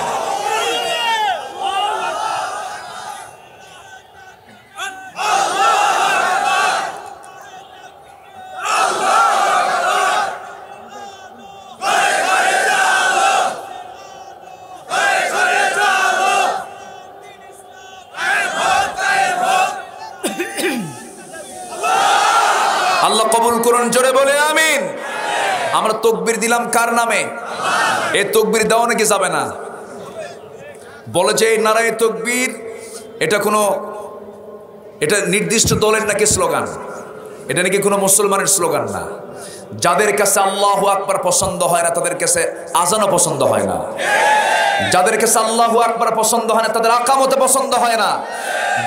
কবুল করুন, জোরে বলে আমিন। আমরা তাকবীর দিলাম কার নামে? এই তাকবীর দেওয়া নাকি যাবে না? বলে যে এই নারায়ে তাকবীর এটা নির্দিষ্ট দলের নাকি স্লোগান, এটা নাকি কোনো মুসলমানের স্লোগান না। যাদের কাছে আল্লাহু আকবার পছন্দ হয় না তাদের কাছে আজানও পছন্দ হয় না, যাদের কাছে আল্লাহু আকবার পছন্দ হয় না তাদের আকামতে পছন্দ হয় না,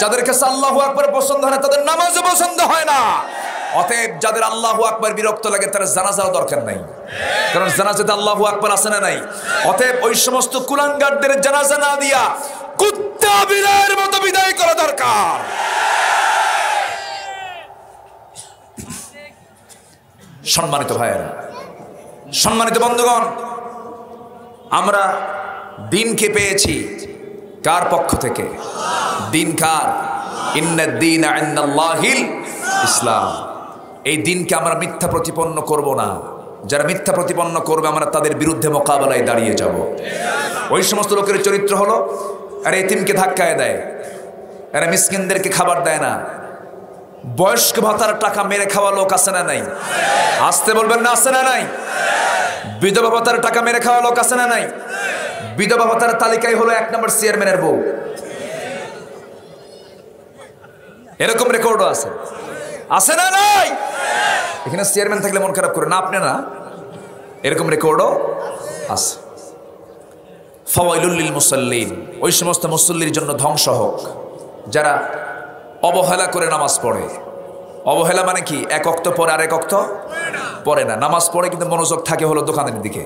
যাদের কাছে আল্লাহু আকবার পছন্দ হয় না তাদের নামাজও পছন্দ হয় না। অতএব যাদের আল্লাহু আকবার বিরক্ত লাগে তার জানাজাও দরকার নাই, কারণ জানাজাতে আল্লাহু আকবার আছে না নাই? অতএব ওই সমস্ত কুলাঙ্গারদের জানাজা না দিয়া কুত্তা বিড়ালের মতো বিদায় করা দরকার। সম্মানিত ভাইয়েরা, সম্মানিত বন্ধুগণ, আমরা দিনকে পেয়েছি কার পক্ষ থেকে? দিন কার? ইন্নাদ-দীনা ইনদাল্লাহিল ইসলাম। এই দিনকে আমরা মিথ্যা প্রতিপন্ন করব না। যারা মিথ্যা প্রতিপন্ন করবে আমরা তাদের বিরুদ্ধে মোকাবেলায় দাঁড়িয়ে যাব। ওই সমস্ত লোকের চরিত্র হলো, এরা এতিমকে ধাক্কায় দেয়, এরা মিসকিনদেরকে খাবার দেয় না, বয়স্ক ভাতার টাকা মেরে খাওয়া লোক আছে না নাই? আসতে বলবেন না, আছে না নাই? বিধবা ভাতার টাকা মেরে খাওয়া লোক আছে না নাই? বিধবা ভাতার তালিকায় হলো 1 নম্বর চেয়ারম্যানের বউ, এরকম রেকর্ডও আছে, আছে না নাই? এখানে চেয়ারম্যান থাকলে মন খারাপ করে না আপনি না, এরকম রেকর্ডও আছে। ফাওয়াইলুল লিল মুসাল্লিন, ওই সমস্ত মুসল্লির জন্য ধ্বংস হোক যারা অবহেলা করে নামাজ পড়ে। অবহেলা মানে কি? এক ওয়াক্ত পরে আর এক ওয়াক্ত পড়ে না। নামাজ পড়ে কিন্তু মনোযোগ থাকে হলো দোকানের দিকে,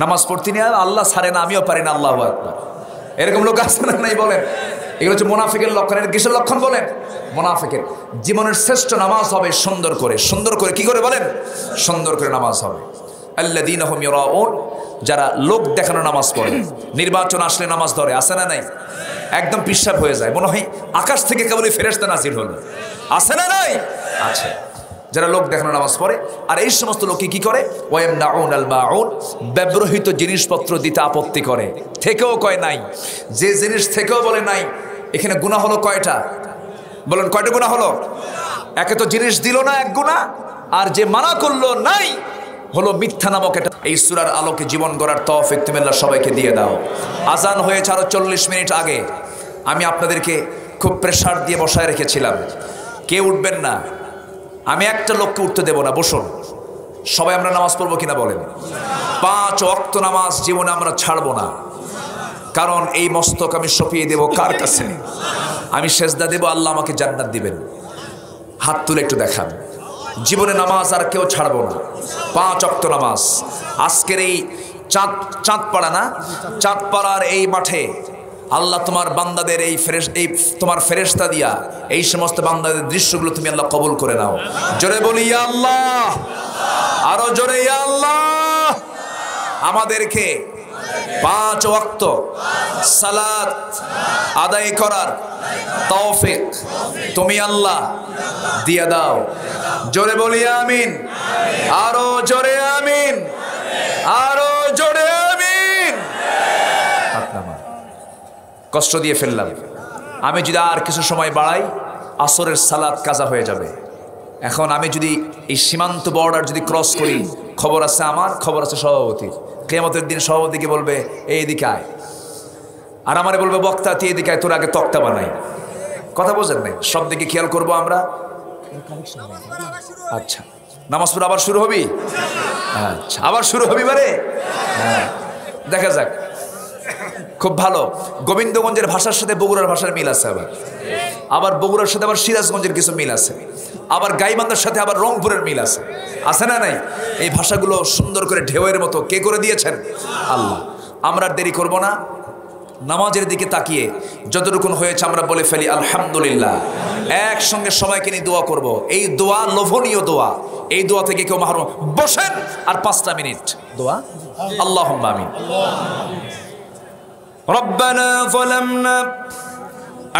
নামাজ পড়তে নিয়ে আল্লাহ ছাড়ে না, আমিও পারি না, আল্লাহু আকবার। এরকম লোক আছে না নাই বলেন? এগুলো হচ্ছে মুনাফিকের লক্ষণ। এর কিসের লক্ষণ বলেন? মুনাফিকের। জীবনের শ্রেষ্ঠ নামাজ হবে সুন্দর করে, সুন্দর করে কি করে বলেন? সুন্দর করে নামাজ হবে। আল্লাযীনা হুম ইউরাউন, যারা লোক দেখানো নামাজ পড়ে, নির্বাচন আসলে নামাজ ধরে, আছে না নাই? একদম পিশাব হয়ে যায়, মনে হয় আকাশ থেকে কেবলই ফেরেশতা নাজিল হলো, আছে না নাই? আছে। যারা লোক দেখানো নামাজ পড়ে। আর এই সমস্ত লোকে কি করে? ওয়ায়ামনাউনাল মাউন, ব্যবহৃত জিনিসপত্র দিতে আপত্তি করে, থেকেও কয় নাই। যে জিনিস থেকেও বলে নাই। এখানে গুনাহ হলো কয়টা? বলেন কয়টা গুনাহ হলো? একে তো জিনিস দিল না, এক গুনাহ, আর যে মানা করলো নাই হলো মিথ্যা নামক এটা। এই সূরার আলোকে জীবন গড়ার তৌফিক তুমি আল্লাহ সবাইকে দিয়ে দাও। আজান হয়েছে আরো 40 মিনিট আগে। আমি আপনাদেরকে খুব প্রেসার দিয়ে বসায় রেখেছিলাম, কেউ উঠবেন না, আমি একটা লোককে উঠতে দেব না, বসুন। সবাই আমরা নামাজ পড়বো কিনা বলেন? 5 ওয়াক্ত নামাজ জীবনে আমরা ছাড়বো না, কারণ এই মস্তক আমি সঁপিয়ে দেব কার কাছে? আমি সেজদা দেব, আল্লাহ আমাকে জান্নাত দিবেন। হাত তুলে একটু দেখান। জীবনে নামাজ আর কেউ ছাড়বো না, 5 ওয়াক্ত নামাজ। আজকের এই চাঁদপাড়া না, চাঁদপাড়ার এই মাঠে আল্লাহ তোমার বান্দাদের এই তোমার ফেরেশতা দিয়া এই সমস্ত বান্দাদের দৃশ্যগুলো তুমি আল্লাহ কবুল করে নাও। জোরে বলি ইয়া আল্লাহ, আরো জোরে ইয়া আল্লাহ। আমাদেরকে 5 ওয়াক্ত সালাত আদায় করার তৌফিক তুমি আল্লাহ দিয়ে দাও। জোরে বলি আমিন, আরো জোরে আমিন, আরো জোরে আমিন। কষ্ট দিয়ে ফেললাম। আমি যদি আর কিছু সময় বাড়াই আসরের সালাত কাজা হয়ে যাবে। এখন আমি যদি এই সীমান্ত বর্ডার যদি ক্রস করি, খবর আছে আমার, খবর আছে সভাপতির। কিয়ামতের দিন সভাপতিকে বলবে এইদিকে আয়, আর আমারে বলবে বক্তা তুই এদিকে আয়, তোর আগে তক্তা বানাই। কথা বোঝেন নাই? সব দিকে খেয়াল করবো আমরা। আচ্ছা, নামাজ পড়া আবার শুরু হবি? আচ্ছা, আবার শুরু হবি বারে? হ্যাঁ, দেখা যাক। খুব ভালো। গোবিন্দগঞ্জের ভাষার সাথে বগুড়ার ভাষার মিল আছে, আবার বগুড়ার সাথে আবার সিরাজগঞ্জের কিছু মিল আছে, আবার গাইবান্ধার সাথে আবার রংপুরের মিল আছে, আছে না নাই? এই ভাষাগুলো সুন্দর করে ঢেউয়ের মতো কে করে দিয়েছেন? আল্লাহ। আমরা দেরি করব না, নামাজের দিকে তাকিয়ে যতটুকুন হয়েছে আমরা বলে ফেলি আলহামদুলিল্লাহ। একসঙ্গে সবাইকে নিয়ে দোয়া করব। এই দোয়া লোভনীয় দোয়া, এই দোয়া থেকে কেউ মাহরুম। বসেন আর 5টা মিনিট দোয়া। আল্লাহুম্মা আমিন। ربنا ظلمنا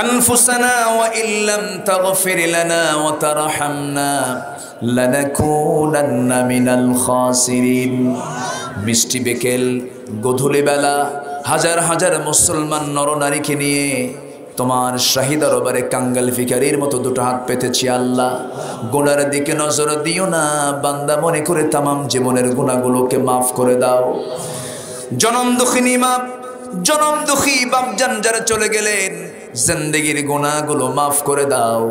أنفسنا وإن لم تغفر لنا وترحمنا لنكونن من الخاسرين। মিষ্টি বিকেল, গধূলি বেলা হাজার হাজার মুসলমান নরনারীকে নিয়ে তোমার শাহী দরবারে কাঙ্গাল ভিখারির মতো দুটো হাত পেতেছি আল্লাহ। গুনার দিকে নজর দিও না, বান্দা মনে করে তামাম জীবনের গুনাহগুলোকে মাফ করে দাও। জনম দুঃখিনী মা, জনম দুঃখী বাপজান যারা চলে গেলেন, জিন্দেগির গুনাহগুলো মাফ করে দাও,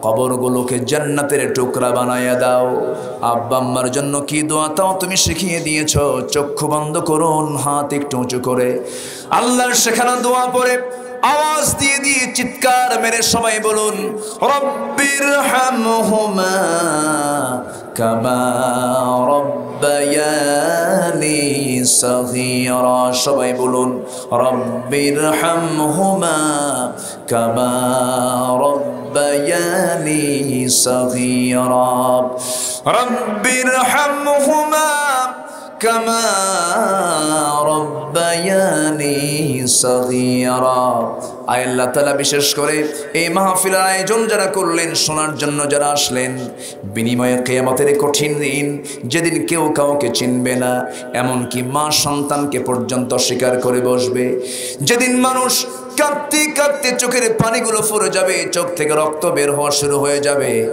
কবরগুলোকে জান্নাতের টুকরা বানায়া দাও। আব্বা আম্মার জন্য কি দোয়া তাও তুমি শিখিয়ে দিয়েছ। চক্ষু বন্ধ করুন, হাত একটু উঁচু করে আল্লাহর শেখানো দোয়া পড়ে আওয়াজ দিয়ে দিয়ে চিৎকার মেরে সবাই বলুন, রব্বির হামহুমা কামা রব্বায়ানি সগীরা। সবাই বলুন, রব্বির হামহুমা কামা রব্বায়ানি সগীরা। রব্বির হামহুমা কামা রব্বায়ানি সগীরা। আয় আল্লাহ তাআলা, বিশেষ করে এই মাহফিলের আয়োজন যারা করলেন, শোনার জন্য যারা আসলেন, বিনিময়ে কিয়ামতের কঠিন দিন যেদিন কেউ কাউকে চিনবে না, এমনকি মা সন্তানকে পর্যন্ত স্বীকার করে বসবে, যেদিন মানুষ কাঁদতে কাঁদতে চোখের পানিগুলো ফুরে যাবে, চোখ থেকে রক্ত বের হওয়া শুরু হয়ে যাবে।